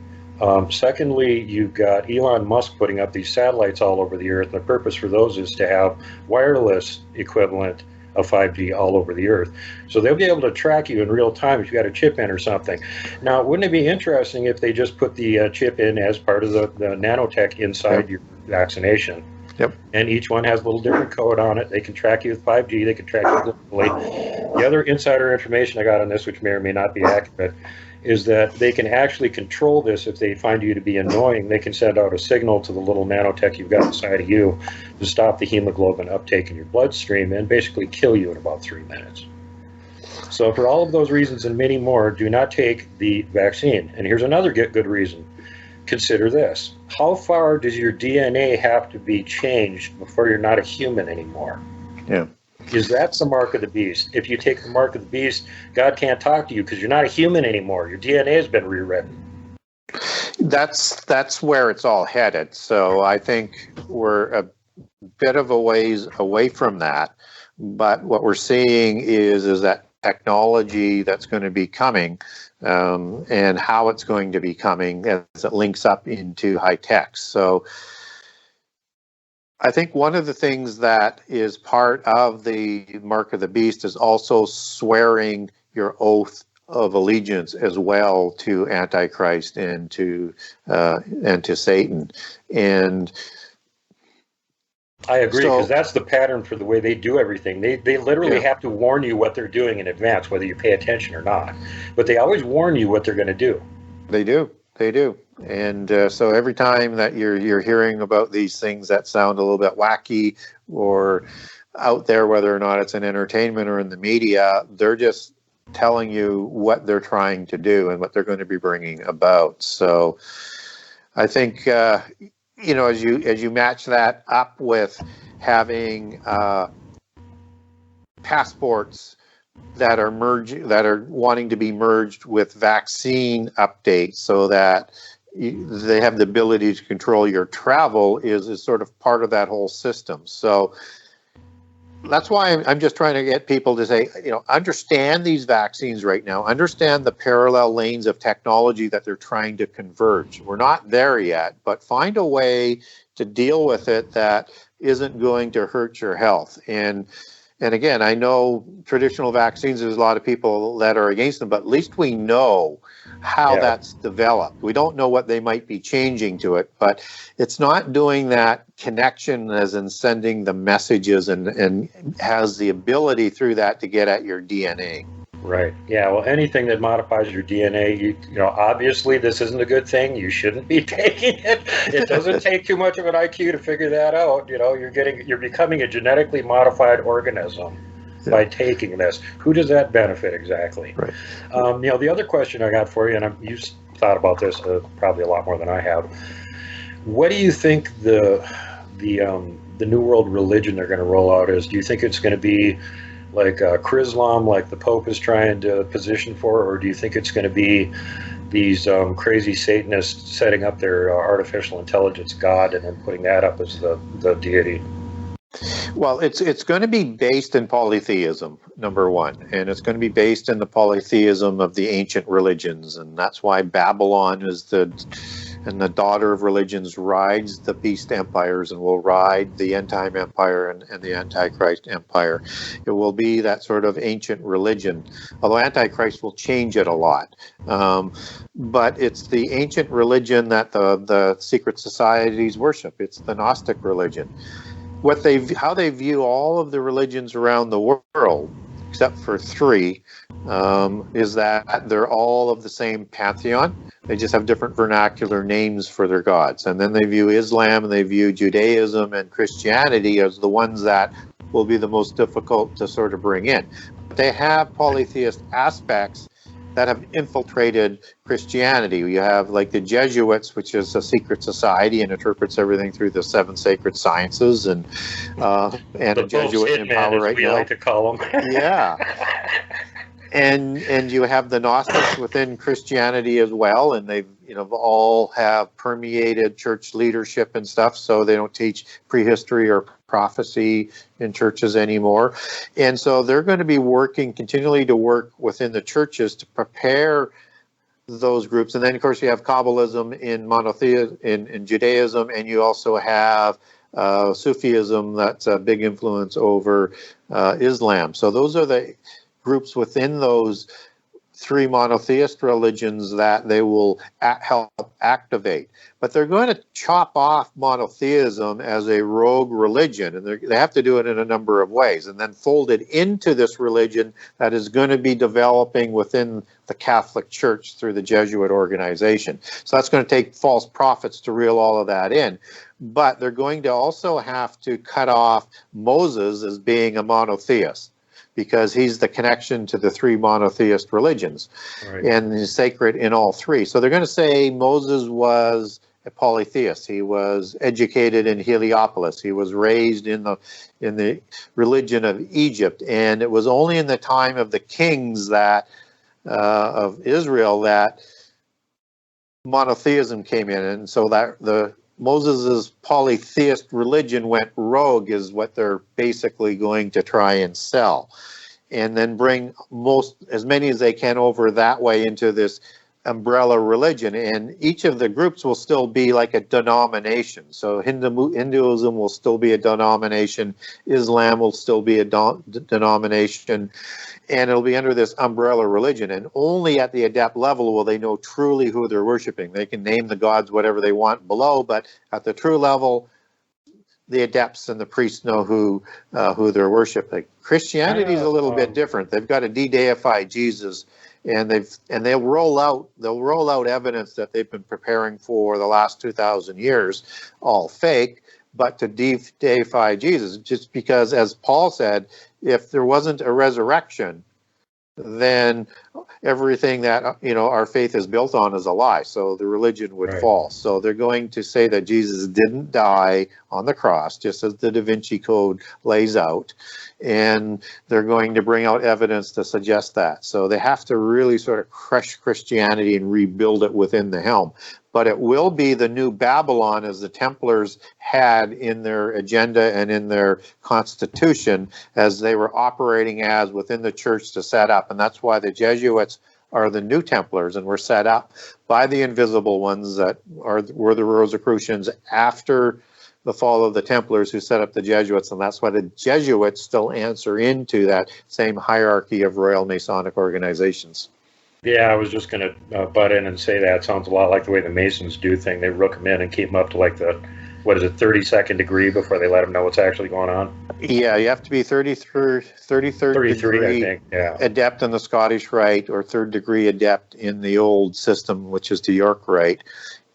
Secondly, you've got Elon Musk putting up these satellites all over the Earth, and the purpose for those is to have wireless equivalent of 5G all over the Earth. So they'll be able to track you in real time if you got a chip in or something. Now, wouldn't it be interesting if they just put the chip in as part of the nanotech inside your vaccination? Yep. And each one has a little different code on it. They can track you with 5G. They can track you globally. The other insider information I got on this, which may or may not be accurate, is that they can actually control this. If they find you to be annoying, they can send out a signal to the little nanotech you've got inside of you to stop the hemoglobin uptake in your bloodstream and basically kill you in about 3 minutes. So for all of those reasons and many more, do not take the vaccine. And here's another good reason. Consider this. How far does your DNA have to be changed before you're not a human anymore? Yeah. Is that the mark of the beast? If you take the mark of the beast, God can't talk to you because you're not a human anymore. Your DNA has been rewritten. That's where it's all headed. So I think we're a bit of a ways away from that. But what we're seeing is that technology that's going to be coming, and how it's going to be coming as it links up into high tech. So I think one of the things that is part of the mark of the beast is also swearing your oath of allegiance as well to Antichrist and to Satan. And I agree, because that's the pattern for the way they do everything. They literally have to warn you what they're doing in advance, whether you pay attention or not. But they always warn you what they're going to do. They do. And so every time that you're hearing about these things that sound a little bit wacky or out there, whether or not it's in entertainment or in the media, they're just telling you what they're trying to do and what they're going to be bringing about. So I think as you match that up with having passports that are wanting to be merged with vaccine updates so that they have the ability to control your travel is sort of part of that whole system. So that's why I'm just trying to get people to say, understand these vaccines right now, understand the parallel lanes of technology that they're trying to converge. We're not there yet, but find a way to deal with it that isn't going to hurt your health. And again, I know traditional vaccines, there's a lot of people that are against them, but at least we know how that's developed. We don't know what they might be changing to it, but it's not doing that connection as in sending the messages and has the ability through that to get at your DNA. Right. Yeah. Well, anything that modifies your DNA, obviously this isn't a good thing. You shouldn't be taking it. It doesn't take too much of an IQ to figure that out. You're becoming a genetically modified organism by taking this. Who does that benefit exactly? Right. The other question I got for you, and you've thought about this probably a lot more than I have. What do you think the New World religion they're going to roll out is? Do you think it's going to be like Chrislam, like the Pope is trying to position for, or do you think it's going to be these crazy Satanists setting up their artificial intelligence god and then putting that up as the deity? Well, it's going to be based in polytheism, number one, and it's going to be based in the polytheism of the ancient religions, and that's why Babylon is the daughter of religions rides the beast empires and will ride the end time empire and the Antichrist empire. It will be that sort of ancient religion, although Antichrist will change it a lot. But it's the ancient religion that the secret societies worship. It's the Gnostic religion. How they view all of the religions around the world, except for three, is that they're all of the same pantheon. They just have different vernacular names for their gods. And then they view Islam and they view Judaism and Christianity as the ones that will be the most difficult to sort of bring in. But they have polytheist aspects that have infiltrated Christianity. You have like the Jesuits, which is a secret society and interprets everything through the 7 sacred sciences, and a Jesuit in power right now. We like to call them. Yeah. And you have the Gnostics within Christianity as well, and they've all have permeated church leadership and stuff, so they don't teach prehistory or prophecy in churches anymore. And so they're going to be continually to work within the churches to prepare those groups. And then, of course, you have Kabbalism in monotheism in Judaism, and you also have Sufism that's a big influence over Islam. So those are the groups within those three monotheist religions that they will help activate. But they're going to chop off monotheism as a rogue religion, and they have to do it in a number of ways, and then fold it into this religion that is going to be developing within the Catholic Church through the Jesuit organization. So that's going to take false prophets to reel all of that in. But they're going to also have to cut off Moses as being a monotheist, because he's the connection to the three monotheist religions, right, and is sacred in all three. So they're going to say Moses was a polytheist. He was educated in Heliopolis. He was raised in the religion of Egypt, and it was only in the time of the kings that of Israel that monotheism came in, and so that the Moses's polytheist religion went rogue is what they're basically going to try and sell, and then bring as many as they can over that way into this umbrella religion. And each of the groups will still be like a denomination. So Hinduism will still be a denomination, Islam will still be a denomination, and it'll be under this umbrella religion. And only at the adept level will they know truly who they're worshiping. They can name the gods whatever they want below, but at the true level, the adepts and the priests know who they're worshiping. Christianity is a little bit different. They've got to de-deify Jesus, and they'll roll out evidence that they've been preparing for the last 2,000 years, all fake, but to deify Jesus, just because, as Paul said, if there wasn't a resurrection, then everything that our faith is built on is a lie. So the religion would fall. So they're going to say that Jesus didn't die on the cross, just as the Da Vinci Code lays out, and they're going to bring out evidence to suggest that. So they have to really sort of crush Christianity and rebuild it within the helm. But it will be the new Babylon, as the Templars had in their agenda and in their constitution, as they were operating as within the church to set up. And that's why the Jesuits are the new Templars and were set up by the invisible ones that were the Rosicrucians after the fall of the Templars, who set up the Jesuits. And that's why the Jesuits still answer into that same hierarchy of Royal Masonic organizations. Yeah, I was just going to butt in and say that sounds a lot like the way the Masons do things. They rook them in and keep them up to like the, 32nd degree before they let them know what's actually going on? Yeah, you have to be 33rd degree, I think, yeah, adept in the Scottish Rite, or 3rd degree adept in the old system, which is the York Rite.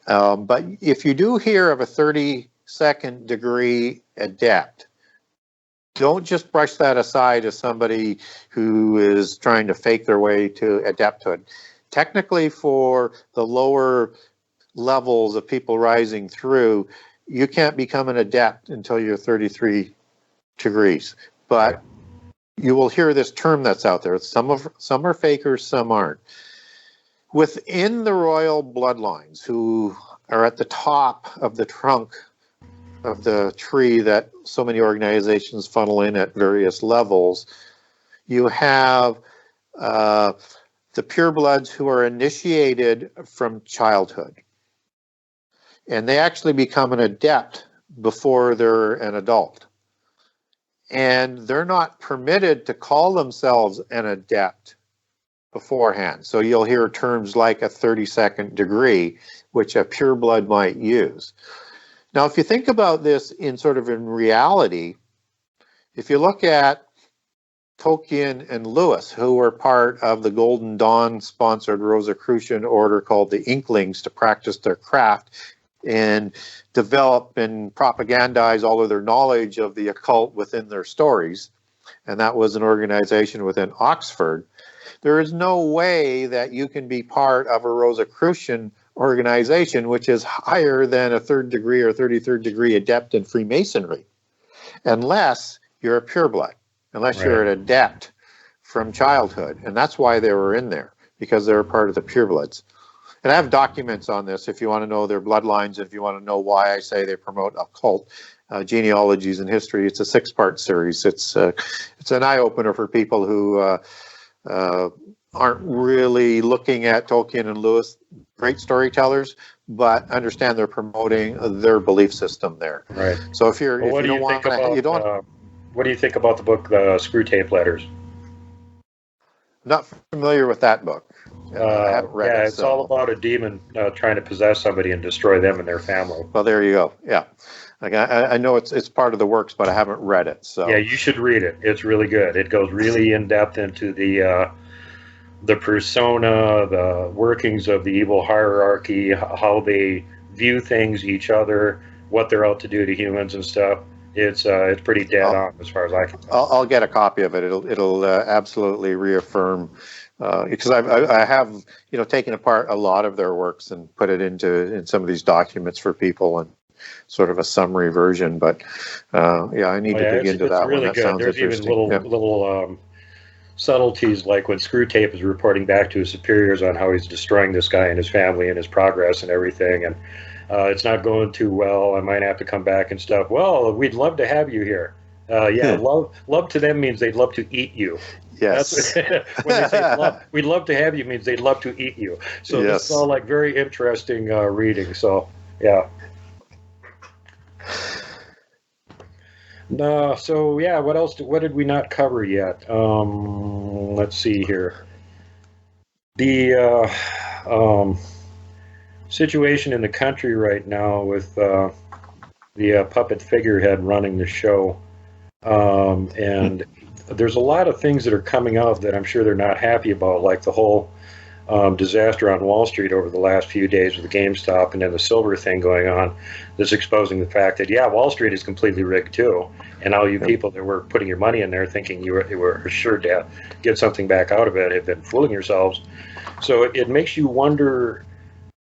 But if you do hear of a 32nd degree adept, don't just brush that aside as somebody who is trying to fake their way to adepthood. Technically, for the lower levels of people rising through, you can't become an adept until you're 33 degrees. But you will hear this term that's out there. Some are fakers, some aren't. Within the royal bloodlines, who are at the top of the trunk of the tree that so many organizations funnel in at various levels, you have the purebloods who are initiated from childhood. And they actually become an adept before they're an adult. And they're not permitted to call themselves an adept beforehand. So you'll hear terms like a 32nd degree, which a pureblood might use. Now, if you think about this in reality, if you look at Tolkien and Lewis, who were part of the Golden Dawn-sponsored Rosicrucian order called the Inklings, to practice their craft and develop and propagandize all of their knowledge of the occult within their stories, and that was an organization within Oxford, there is no way that you can be part of a Rosicrucian organization, which is higher than a 3rd degree or 33rd degree adept in Freemasonry, unless you're a pureblood, unless you're an adept from childhood. And that's why they were in there, because they were part of the purebloods. And I have documents on this if you want to know their bloodlines, if you want to know why I say they promote occult genealogies and history. It's a 6-part series. It's an eye-opener for people who aren't really looking at Tolkien and Lewis, great storytellers, but understand they're promoting their belief system there. Right. So if you're, Well, if what you do don't you think want to, about you don't, what do you think about the book, The Screw Tape Letters? not familiar with that book. I haven't read Yeah, it. it's all So, about a demon trying to possess somebody and destroy them and their family. well, there you go. Yeah. Like I know it's part of the works, but I haven't read it. Yeah, So you should read it. It's really good. It goes really in depth into the persona, the workings of the evil hierarchy, how they view things, each other, what they're out to do to humans and stuff. It's pretty dead on as far as I can tell. I'll get a copy of it. It'll absolutely reaffirm, because I have taken apart a lot of their works and put it in some of these documents for people and sort of a summary version. But yeah, I need to dig into It's that one. really That good. sounds There's even interesting. Yep. little subtleties, like when Screwtape is reporting back to his superiors on how he's destroying this guy and his family and his progress and everything, and it's not going too well. I might have to come back and stuff. Well, we'd love to have you here. Yeah, love to them means they'd love to eat you. Yes. That's when they say love, we'd love to have you means they'd love to eat you. So Yes. this is all like very interesting reading. So yeah. No, so yeah, what else? What did we not cover yet? Let's see here. The situation in the country right now with the puppet figurehead running the show, and there's a lot of things that are coming out that I'm sure they're not happy about, like the whole disaster on Wall Street over the last few days with the GameStop and then the silver thing going on, that's exposing the fact that, yeah, Wall Street is completely rigged too. And all you people that were putting your money in there thinking you were assured to get something back out of it have been fooling yourselves. So it makes you wonder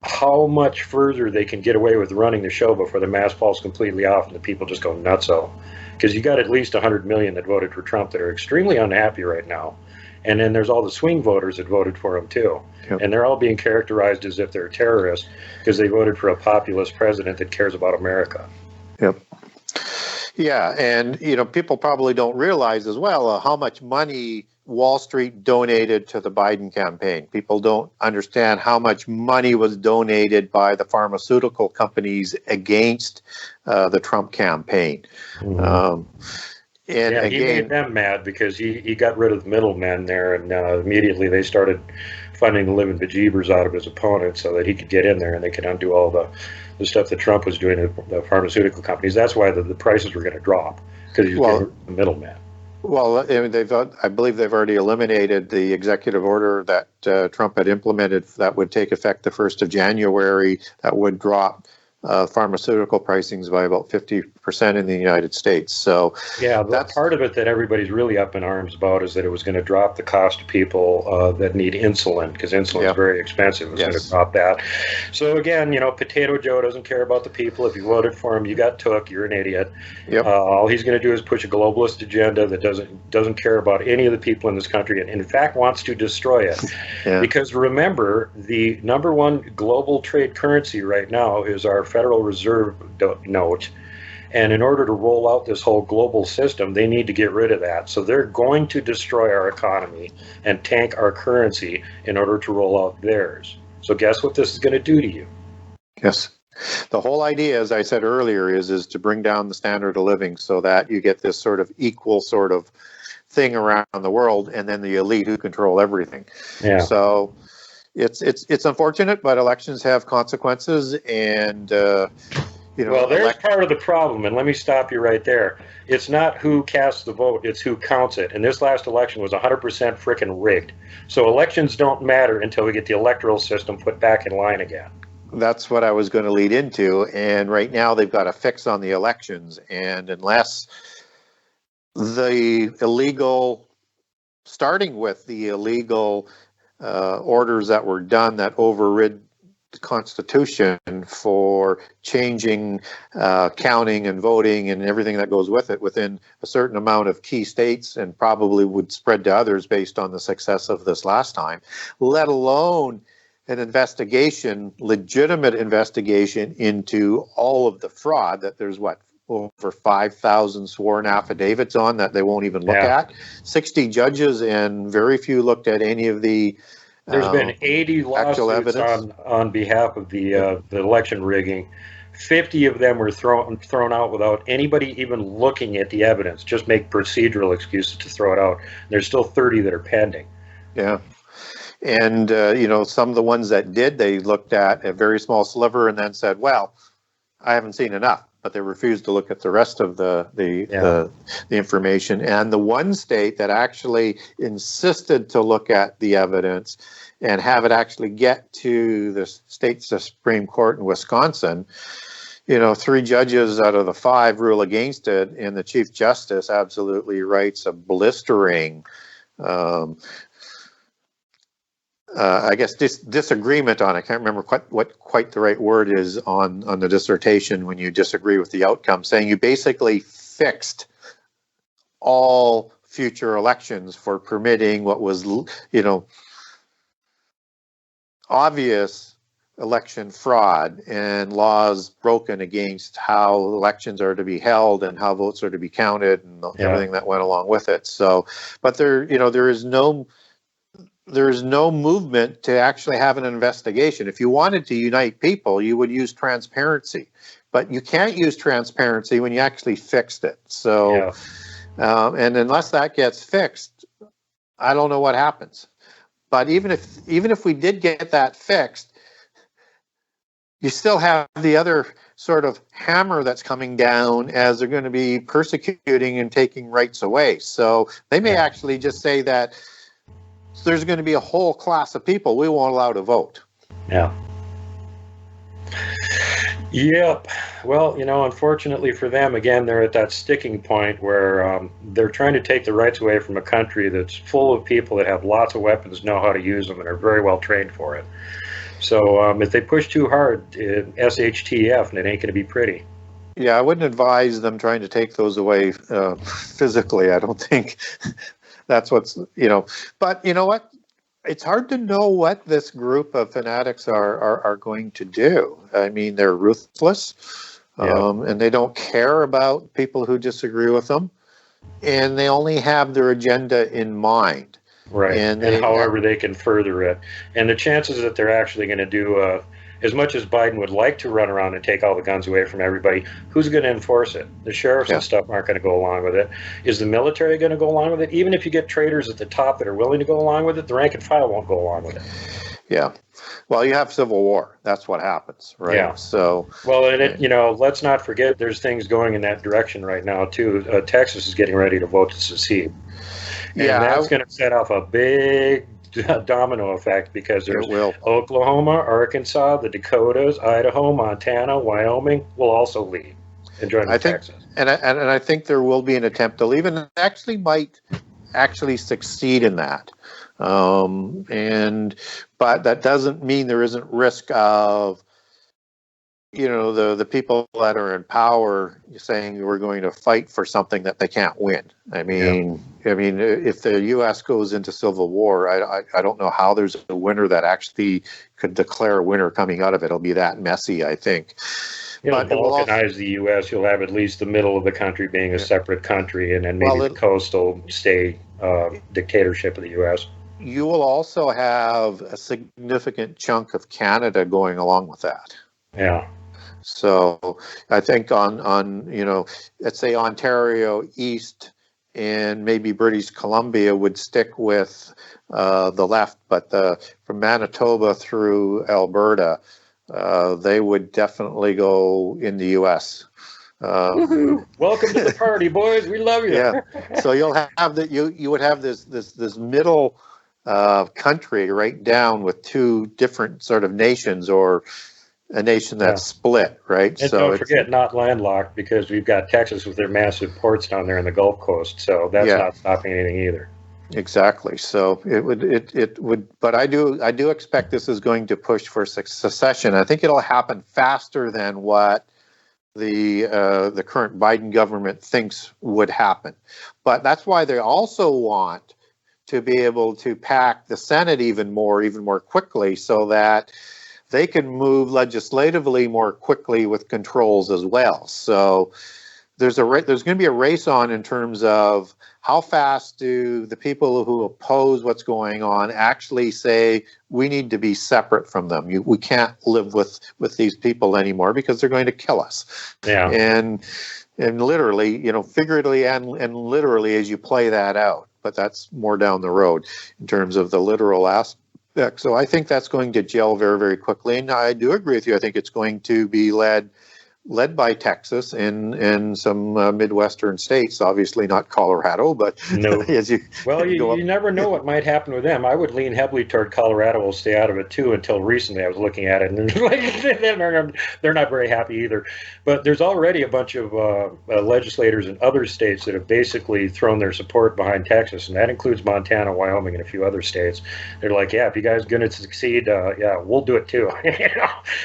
how much further they can get away with running the show before the mask falls completely off and the people just go nutso. Because you got at least 100 million that voted for Trump that are extremely unhappy right now. And then there's all the swing voters that voted for him too. Yep. And they're all being characterized as if they're terrorists because they voted for a populist president that cares about America. Yep. Yeah, and people probably don't realize as well how much money Wall Street donated to the Biden campaign. People don't understand how much money was donated by the pharmaceutical companies against the Trump campaign. Mm-hmm. And yeah, again, he made them mad because he got rid of the middlemen there, and immediately they started funding the living bejeebers out of his opponent so that he could get in there and they could undo all the stuff that Trump was doing to the pharmaceutical companies. That's why the prices were going to drop, because he was getting rid of the middleman. Well, I mean, I believe they've already eliminated the executive order that Trump had implemented that would take effect the 1st of January, that would drop pharmaceutical pricings by about 50% in the United States. So yeah, that's part of it that everybody's really up in arms about, is that it was going to drop the cost to people that need insulin, because insulin is very expensive. It's going to drop that. So again, Potato Joe doesn't care about the people. If you voted for him, you got took. You're an idiot. Yep. All he's going to do is push a globalist agenda that doesn't care about any of the people in this country, and in fact wants to destroy it. Because remember, the number one global trade currency right now is our Federal Reserve note. And in order to roll out this whole global system, they need to get rid of that. So they're going to destroy our economy and tank our currency in order to roll out theirs. So guess what this is going to do to you? Yes. The whole idea, as I said earlier, is to bring down the standard of living so that you get this sort of equal sort of thing around the world, and then the elite who control everything. Yeah. So it's unfortunate, but elections have consequences, and well, there's part of the problem, and let me stop you right there. It's not who casts the vote, it's who counts it. And this last election was 100% frickin' rigged. So elections don't matter until we get the electoral system put back in line again. That's what I was going to lead into. And right now they've got a fix on the elections. And unless the illegal, starting with the illegal orders that were done that overrid the Constitution for changing counting and voting and everything that goes with it within a certain amount of key states, and probably would spread to others based on the success of this last time, let alone an investigation, legitimate investigation into all of the fraud, that there's over 5,000 sworn affidavits on that they won't even look at. 60 judges, and very few looked at any of the There's been 80 actual lawsuits evidence. on behalf of the election rigging. 50 of them were thrown out without anybody even looking at the evidence. Just make procedural excuses to throw it out. There's still 30 that are pending. Yeah. And, some of the ones that did, they looked at a very small sliver and then said, well, I haven't seen enough. But they refused to look at the rest of the information. And the one state that actually insisted to look at the evidence and have it actually get to the state Supreme Court in Wisconsin, 3 judges out of the 5 rule against it, and the Chief Justice absolutely writes a blistering I guess disagreement on it. I can't remember what quite the right word is on the dissertation when you disagree with the outcome, saying you basically fixed all future elections for permitting what was, obvious election fraud and laws broken against how elections are to be held and how votes are to be counted and everything that went along with it. So, but there is no movement to actually have an investigation. If you wanted to unite people, you would use transparency, but you can't use transparency when you actually fixed it. So, and unless that gets fixed, I don't know what happens. But even if we did get that fixed, you still have the other sort of hammer that's coming down as they're going to be persecuting and taking rights away. So they may actually just say that there's going to be a whole class of people we won't allow to vote. Yeah. Yep. Well, unfortunately for them, again, they're at that sticking point where they're trying to take the rights away from a country that's full of people that have lots of weapons, know how to use them, and are very well trained for it. So if they push too hard, SHTF, and it ain't going to be pretty. Yeah, I wouldn't advise them trying to take those away physically. I don't think that's what's, but you know what? It's hard to know what this group of fanatics are going to do. I mean, they're ruthless, and they don't care about people who disagree with them, and they only have their agenda in mind. Right, and however they can further it. And the chances that they're actually going to do, as much as Biden would like to run around and take all the guns away from everybody, who's going to enforce it? The sheriffs and stuff aren't going to go along with it. Is the military going to go along with it? Even if you get traitors at the top that are willing to go along with it, the rank and file won't go along with it. Yeah. Well, you have civil war. That's what happens, right? Yeah. So. Well, and let's not forget there's things going in that direction right now, too. Texas is getting ready to vote to secede. And that's going to set off a big domino effect because there's Oklahoma, Arkansas, the Dakotas, Idaho, Montana, Wyoming will also leave and join Texas. And I think there will be an attempt to leave, and it actually might succeed in that. But that doesn't mean there isn't risk of the people that are in power saying we're going to fight for something that they can't win. I mean, if the U.S. goes into civil war, I don't know how there's a winner that actually could declare a winner coming out of it. It'll be that messy, I think. But balkanize the U.S. You'll have at least the middle of the country being a separate country, and then maybe the coastal stay dictatorship of the U.S. You will also have a significant chunk of Canada going along with that. Yeah. So I think on let's say Ontario East and maybe British Columbia would stick with the left, but from Manitoba through Alberta, they would definitely go in the U.S. Welcome to the party, boys. We love you. Yeah. So you'll have you would have this middle country right down with 2 different sort of nations, or a nation that's split, right? And don't forget, not landlocked, because we've got Texas with their massive ports down there in the Gulf Coast, so that's not stopping anything either. Exactly. So it would, but I do expect this is going to push for secession. I think it'll happen faster than what the current Biden government thinks would happen. But that's why they also want to be able to pack the Senate even more quickly, so that they can move legislatively more quickly with controls as well. So there's going to be a race on in terms of how fast do the people who oppose what's going on actually say we need to be separate from them. We can't live with these people anymore because they're going to kill us. Yeah. And literally, figuratively and literally as you play that out. But that's more down the road in terms of the literal aspect. So I think that's going to gel very, very quickly. And I do agree with you. I think it's going to be led by Texas and some Midwestern states, obviously not Colorado, but no. as you you never know what might happen with them. I would lean heavily toward Colorado will stay out of it too until recently. I was looking at it, and they're not very happy either. But there's already a bunch of legislators in other states that have basically thrown their support behind Texas, and that includes Montana, Wyoming, and a few other states. They're like, yeah, if you guys are going to succeed, yeah, we'll do it too.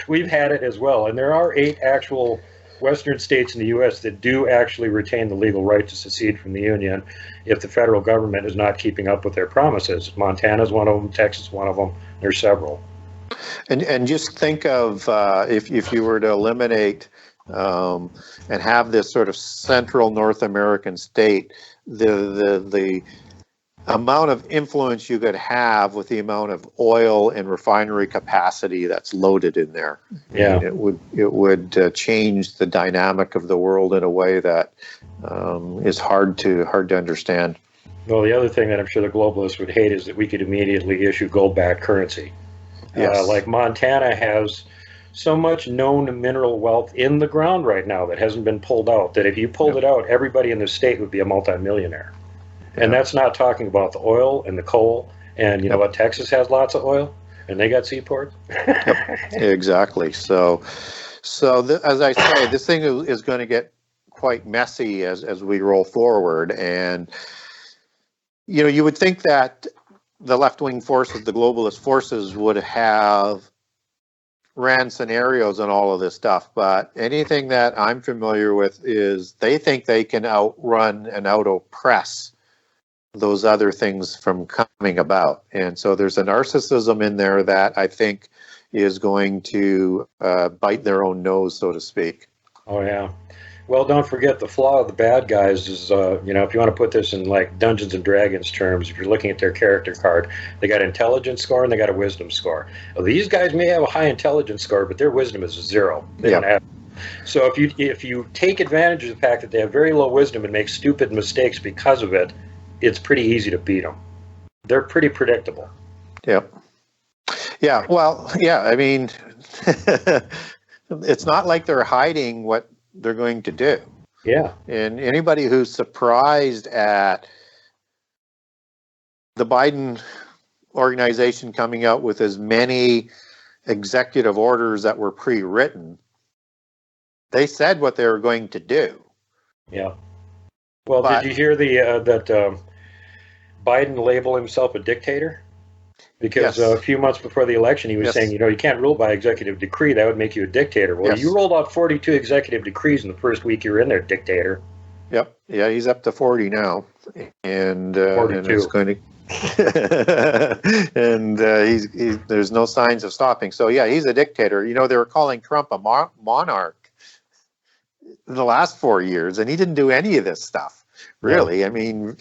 We've had it as well, and there are 8 actual Western states in the U.S. that do actually retain the legal right to secede from the Union if the federal government is not keeping up with their promises. Montana's one of them, Texas one of them. There's several. And just think of if you were to eliminate and have this sort of central North American state, the amount of influence you could have with the amount of oil and refinery capacity that's loaded in there. Yeah, and it would change the dynamic of the world in a way that is hard to understand. Well, the other thing that I'm sure the globalists would hate is that we could immediately issue gold-backed currency. Yes. Like Montana has so much known mineral wealth in the ground right now that hasn't been pulled out, that if you pulled it out, everybody in the state would be a multimillionaire. And that's not talking about the oil and the coal. And you know what? Texas has lots of oil, and they got seaports. Exactly. So as I say, this thing is going to get quite messy as we roll forward. And you would think that the left-wing forces, the globalist forces, would have ran scenarios on all of this stuff, but anything that I'm familiar with is they think they can outrun and out-oppress those other things from coming about. And so there's a narcissism in there that I think is going to bite their own nose, so to speak. Oh, yeah. Well, don't forget the flaw of the bad guys is, if you want to put this in like Dungeons and Dragons terms, if you're looking at their character card, they got intelligence score and they got a wisdom score. Well, these guys may have a high intelligence score, but their wisdom is 0. They don't have. So if you take advantage of the fact that they have very low wisdom and make stupid mistakes because of it, it's pretty easy to beat them. They're pretty predictable. Yep. Yeah. Well, yeah. I mean, it's not like they're hiding what they're going to do. Yeah. And anybody who's surprised at the Biden organization coming out with as many executive orders that were pre-written, they said what they were going to do. Yeah. Well, did you hear that Biden labeled himself a dictator? Because a few months before the election, he was saying, you can't rule by executive decree. That would make you a dictator. Well, you rolled out 42 executive decrees in the first week you were in there, dictator. Yep. Yeah, he's up to 40 now. And 42. And it's going to... and there's no signs of stopping. So, yeah, he's a dictator. They were calling Trump a monarch in the last 4 years, and he didn't do any of this stuff, really. Yeah. I mean,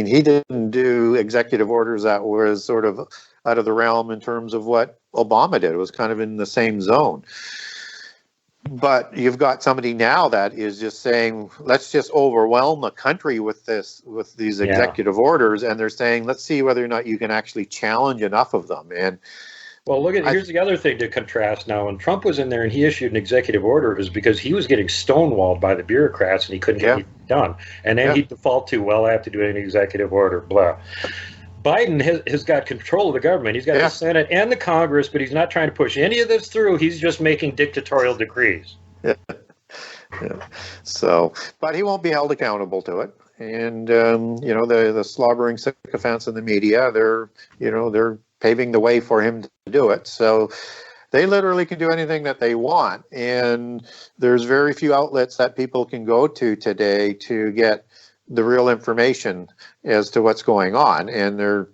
he didn't do executive orders that was sort of out of the realm in terms of what Obama did. It was kind of in the same zone. But you've got somebody now that is just saying, let's just overwhelm the country with these executive orders, and they're saying, let's see whether or not you can actually challenge enough of them. And well, here's the other thing to contrast now. When Trump was in there and he issued an executive order, it was because he was getting stonewalled by the bureaucrats and he couldn't get it done. And then he'd default to, well, I have to do an executive order, blah. Biden has got control of the government. He's got the Senate and the Congress, but he's not trying to push any of this through. He's just making dictatorial decrees. Yeah. So, but he won't be held accountable to it. And, the slobbering sycophants in the media, they're paving the way for him to do it. So they literally can do anything that they want. And there's very few outlets that people can go to today to get the real information as to what's going on. And they're,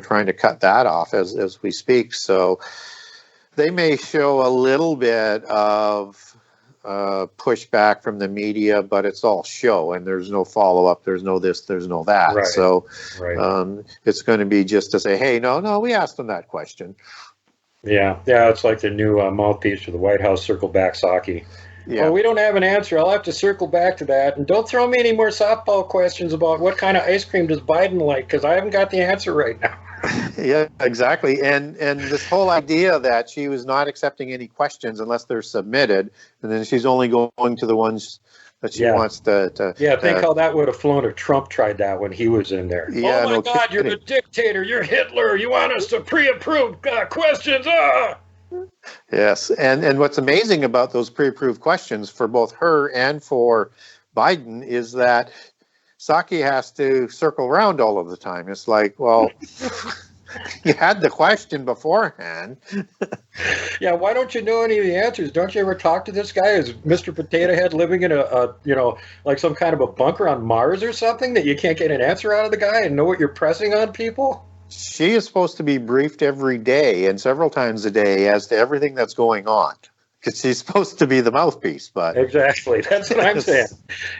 trying to cut that off as we speak. So they may show a little bit of pushback from the media, but it's all show, and there's no follow-up, there's no this, there's no that. Right. So Right. it's going to be just to say, hey, no, we asked them that question. Yeah, it's like the new mouthpiece for the White House, circle back Psaki. Yeah. Oh, we don't have an answer. I'll have to circle back to that. And don't throw me any more softball questions about what kind of ice cream does Biden like, because I haven't got the answer right now. Yeah, exactly. And this whole idea that she was not accepting any questions unless they're submitted, and then she's only going to the ones that she wants to. Yeah, think how that would have flown if Trump tried that when he was in there. Yeah, oh my God, you're the dictator. You're Hitler. You want us to pre-approve questions. Yes, and what's amazing about those pre-approved questions for both her and for Biden is that Psaki has to circle around all of the time. It's like, well, you had the question beforehand. Yeah, why don't you know any of the answers? Don't you ever talk to this guy? Is Mr. Potato Head living in a like some kind of a bunker on Mars or something that you can't get an answer out of the guy and know what you're pressing on people? She is supposed to be briefed every day and several times a day as to everything that's going on, because she's supposed to be the mouthpiece. But exactly, that's what I'm saying.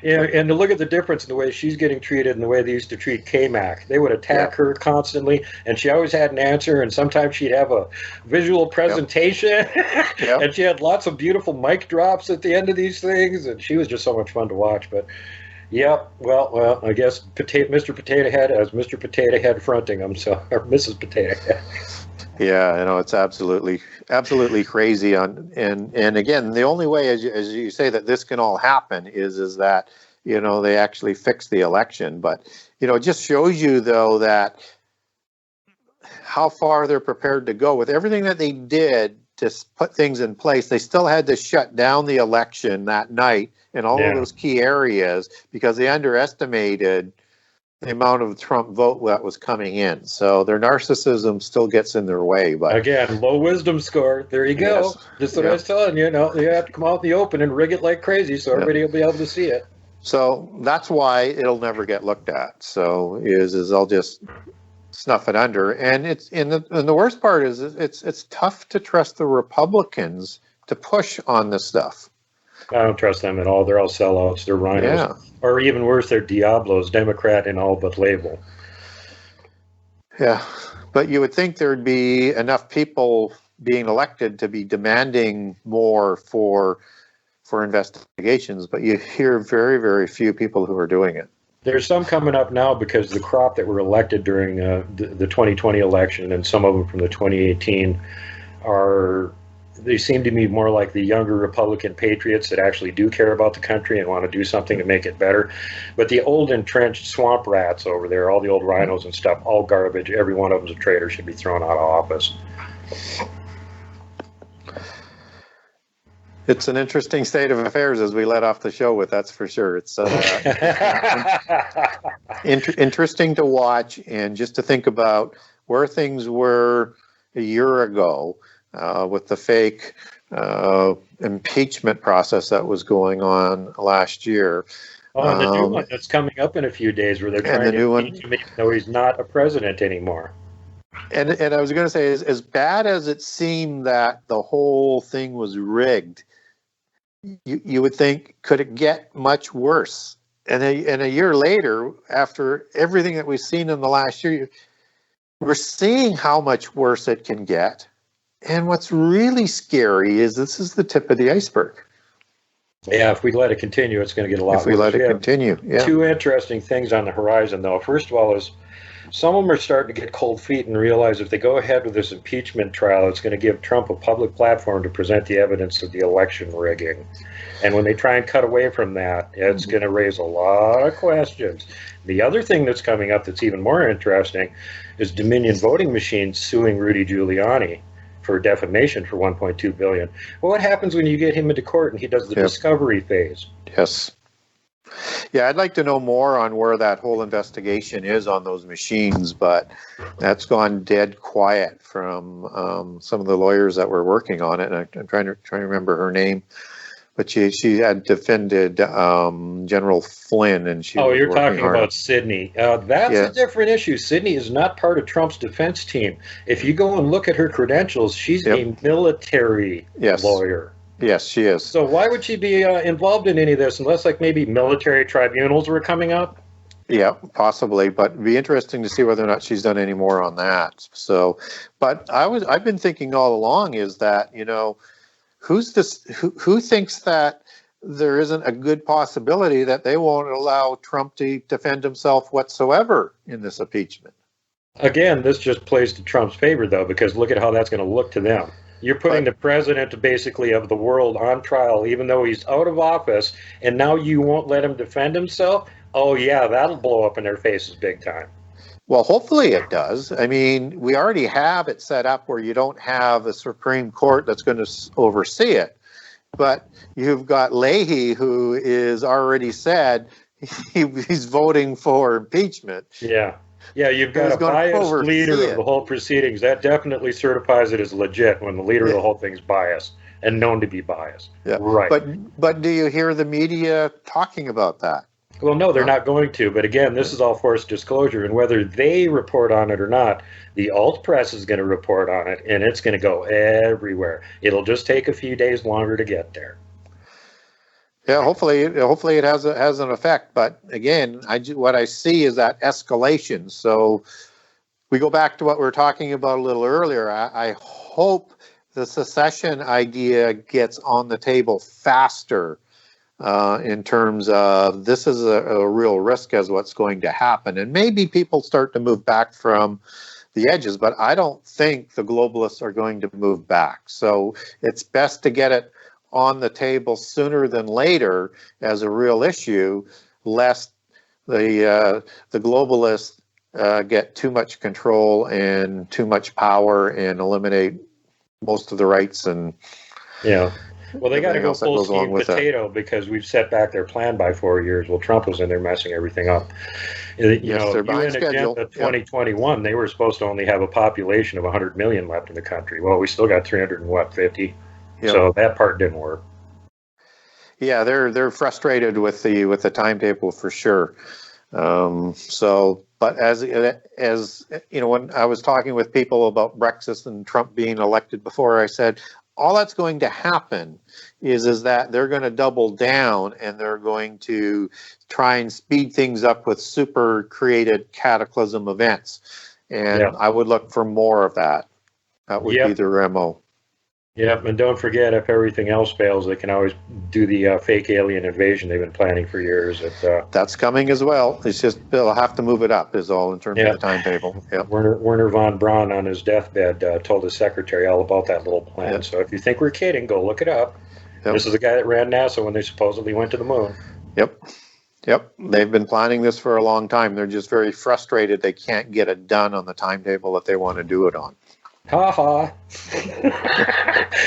And to look at the difference in the way she's getting treated and the way they used to treat K-Mac. They would attack her constantly, and she always had an answer, and sometimes she'd have a visual presentation, and she had lots of beautiful mic drops at the end of these things, and she was just so much fun to watch. But well, I guess Mr. Potato Head as Mr. Potato Head fronting him, or Mrs. Potato Head. Yeah, it's absolutely crazy. And again, the only way, as you say, that this can all happen is that they actually fix the election. But it just shows you, though, that how far they're prepared to go with everything that they did to put things in place. They still had to shut down the election that night in all of those key areas because they underestimated the amount of Trump vote that was coming in. So their narcissism still gets in their way. But again, low wisdom score. There you go. Yes. Just what I was telling you. You have to come out in the open and rig it like crazy so everybody will be able to see it. So that's why it'll never get looked at. So I'll just snuff it under. And the worst part is it's tough to trust the Republicans to push on this stuff. I don't trust them at all. They're all sellouts. They're rhinos. Yeah. Or even worse, they're Diablos, Democrat in all but label. Yeah. But you would think there'd be enough people being elected to be demanding more for investigations, but you hear very, very few people who are doing it. There's some coming up now because the crop that were elected during the 2020 election and some of them from the 2018 they seem to be more like the younger Republican patriots that actually do care about the country and want to do something to make it better. But the old entrenched swamp rats over there, all the old rhinos and stuff, all garbage. Every one of them's a traitor, should be thrown out of office. It's an interesting state of affairs as we let off the show with, that's for sure. It's interesting to watch and just to think about where things were a year ago. With the fake impeachment process that was going on last year. And the new one that's coming up in a few days where they're trying to impeach him even though he's not a president anymore. And I was going to say, as bad as it seemed that the whole thing was rigged, you would think, could it get much worse? And a year later, after everything that we've seen in the last year, we're seeing how much worse it can get. And what's really scary is this is the tip of the iceberg. Yeah, if we let it continue, it's going to get a lot worse. If we let it continue, yeah. Two interesting things on the horizon, though. First of all, is some of them are starting to get cold feet and realize if they go ahead with this impeachment trial, it's going to give Trump a public platform to present the evidence of the election rigging. And when they try and cut away from that, it's going to raise a lot of questions. The other thing that's coming up that's even more interesting is Dominion Voting Machines suing Rudy Giuliani for defamation for $1.2 billion. Well, what happens when you get him into court and he does the discovery phase? Yes. Yeah, I'd like to know more on where that whole investigation is on those machines, but that's gone dead quiet from some of the lawyers that were working on it. And I'm trying to remember her name, but she had defended General Flynn, and she. Oh, you're talking about Sydney. That's a different issue. Sydney is not part of Trump's defense team. If you go and look at her credentials, she's a military lawyer. Yes, she is. So why would she be involved in any of this unless like maybe military tribunals were coming up? Yeah, possibly, but it'd be interesting to see whether or not she's done any more on that. So, but I've been thinking all along is that, who's this who thinks that there isn't a good possibility that they won't allow Trump to defend himself whatsoever in this impeachment? Again, this just plays to Trump's favor, though, because look at how that's going to look to them. You're putting the president, basically, of the world on trial, even though he's out of office, and now you won't let him defend himself? Oh, yeah, that'll blow up in their faces big time. Well, hopefully it does. I mean, we already have it set up where you don't have a Supreme Court that's going to oversee it. But you've got Leahy, who is already said he's voting for impeachment. Yeah. Yeah, you've got a biased leader of the whole proceedings. That definitely certifies it as legit when the leader of the whole thing's biased and known to be biased. Yeah. Right. But do you hear the media talking about that? Well, no, they're not going to. But again, this is all forced disclosure. And whether they report on it or not, the alt press is going to report on it, and it's going to go everywhere. It'll just take a few days longer to get there. Yeah, hopefully it has an effect. But again, what I see is that escalation. So we go back to what we were talking about a little earlier. I hope the secession idea gets on the table faster in terms of this is a real risk as what's going to happen. And maybe people start to move back from the edges, but I don't think the globalists are going to move back. So it's best to get it on the table sooner than later as a real issue, lest the globalists get too much control and too much power and eliminate most of the rights and well, they got to go full steam potato because we've set back their plan by 4 years. Well, Trump was in there messing everything up. They're behind schedule. Agenda 2021, they were supposed to only have a population of 100 million left in the country. Well, we still got 350. Yep. So that part didn't work. Yeah, they're frustrated with the timetable for sure. But as when I was talking with people about Brexit and Trump being elected before, I said all that's going to happen is that they're going to double down and they're going to try and speed things up with super created cataclysm events, and I would look for more of that. That would be their MO. Yep, and don't forget, if everything else fails, they can always do the fake alien invasion they've been planning for years. That's coming as well. It's just they'll have to move it up, is all, in terms of the timetable. Yep. Werner von Braun on his deathbed told his secretary all about that little plan. Yep. So if you think we're kidding, go look it up. Yep. This is the guy that ran NASA when they supposedly went to the moon. Yep. They've been planning this for a long time. They're just very frustrated they can't get it done on the timetable that they want to do it on. Ha ha.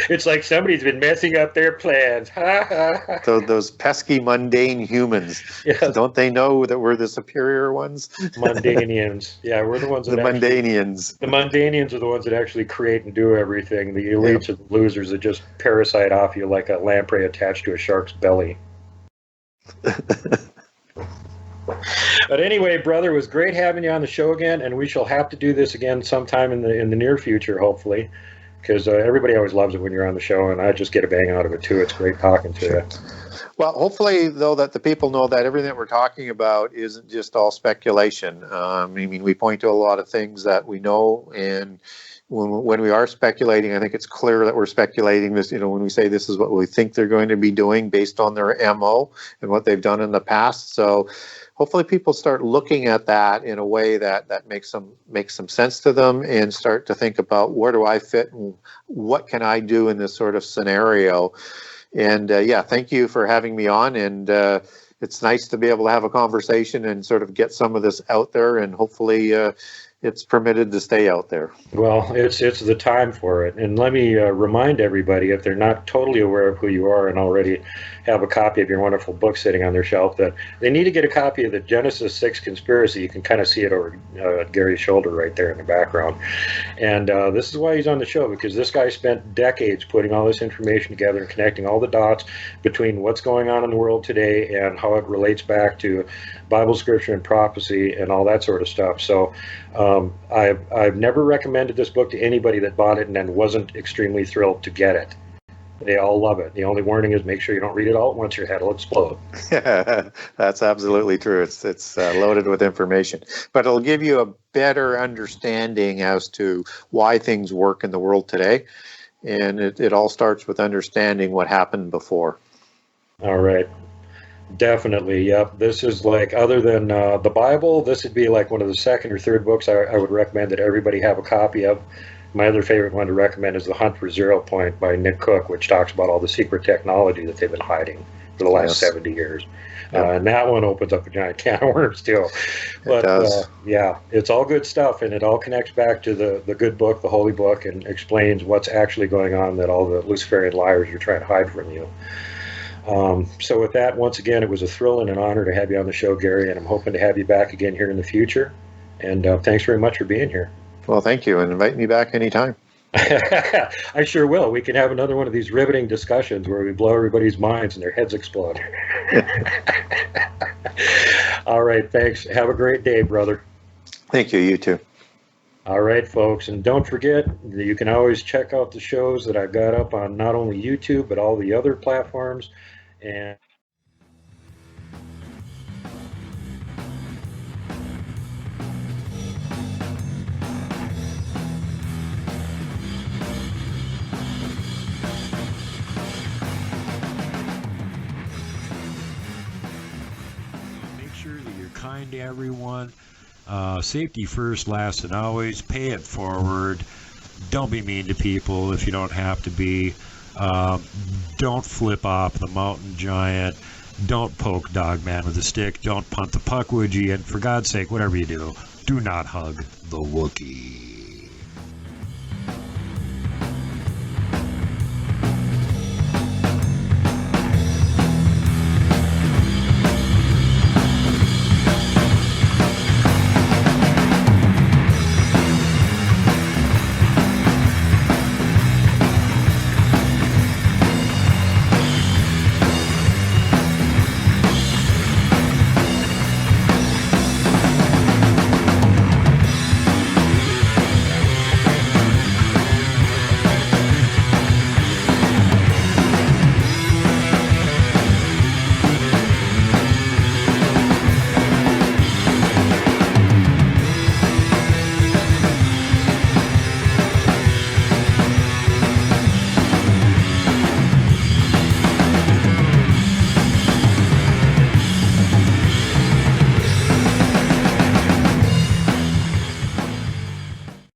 It's like somebody's been messing up their plans. Ha ha. So those pesky mundane humans. Yeah. Don't they know that we're the superior ones? Mundanians. Yeah, we're the ones that the Mundanians. The Mundanians are the ones that actually create and do everything. The elites are the losers that just parasite off you like a lamprey attached to a shark's belly. But anyway, brother, it was great having you on the show again, and we shall have to do this again sometime in the near future, hopefully, because everybody always loves it when you're on the show, and I just get a bang out of it too. It's great talking to you. Well, hopefully, though, that the people know that everything that we're talking about isn't just all speculation. I mean, we point to a lot of things that we know, and when we are speculating, I think it's clear that we're speculating this, when we say this is what we think they're going to be doing based on their MO and what they've done in the past. So hopefully people start looking at that in a way that makes some sense to them and start to think about where do I fit and what can I do in this sort of scenario. And thank you for having me on. And it's nice to be able to have a conversation and sort of get some of this out there, and hopefully it's permitted to stay out there. Well, it's the time for it. And let me remind everybody, if they're not totally aware of who you are and already have a copy of your wonderful book sitting on their shelf, that they need to get a copy of the Genesis 6 Conspiracy. You can kind of see it over Gary's shoulder right there in the background. And this is why he's on the show, because this guy spent decades putting all this information together and connecting all the dots between what's going on in the world today and how it relates back to Bible, Scripture, and prophecy and all that sort of stuff. So I've never recommended this book to anybody that bought it and then wasn't extremely thrilled to get it. They all love it. The only warning is make sure you don't read it all at once. Your head will explode. That's absolutely true. It's loaded with information, but it'll give you a better understanding as to why things work in the world today. And it all starts with understanding what happened before. All right. Definitely. Yep. This is like, other than the Bible, this would be like one of the second or third books I would recommend that everybody have a copy of. My other favorite one to recommend is The Hunt for Zero Point by Nick Cook, which talks about all the secret technology that they've been hiding for the last 70 years. Yep. And that one opens up a giant can of worms too. But it does. Yeah, it's all good stuff, and it all connects back to the good book, the holy book, and explains what's actually going on that all the Luciferian liars are trying to hide from you. So with that, once again, it was a thrill and an honor to have you on the show, Gary, and I'm hoping to have you back again here in the future. And thanks very much for being here. Well, thank you, and invite me back anytime. I sure will. We can have another one of these riveting discussions where we blow everybody's minds and their heads explode. All right, thanks. Have a great day, brother. Thank you. You too. All right, folks, and don't forget, you can always check out the shows that I've got up on not only YouTube, but all the other platforms. And make sure that you're kind to everyone. Safety first, last, and always. Pay it forward. Don't be mean to people if you don't have to be. Don't flip off the mountain giant. Don't poke Dogman with a stick. Don't punt the puck, would you? And for God's sake, whatever you do, do not hug the Wookiee.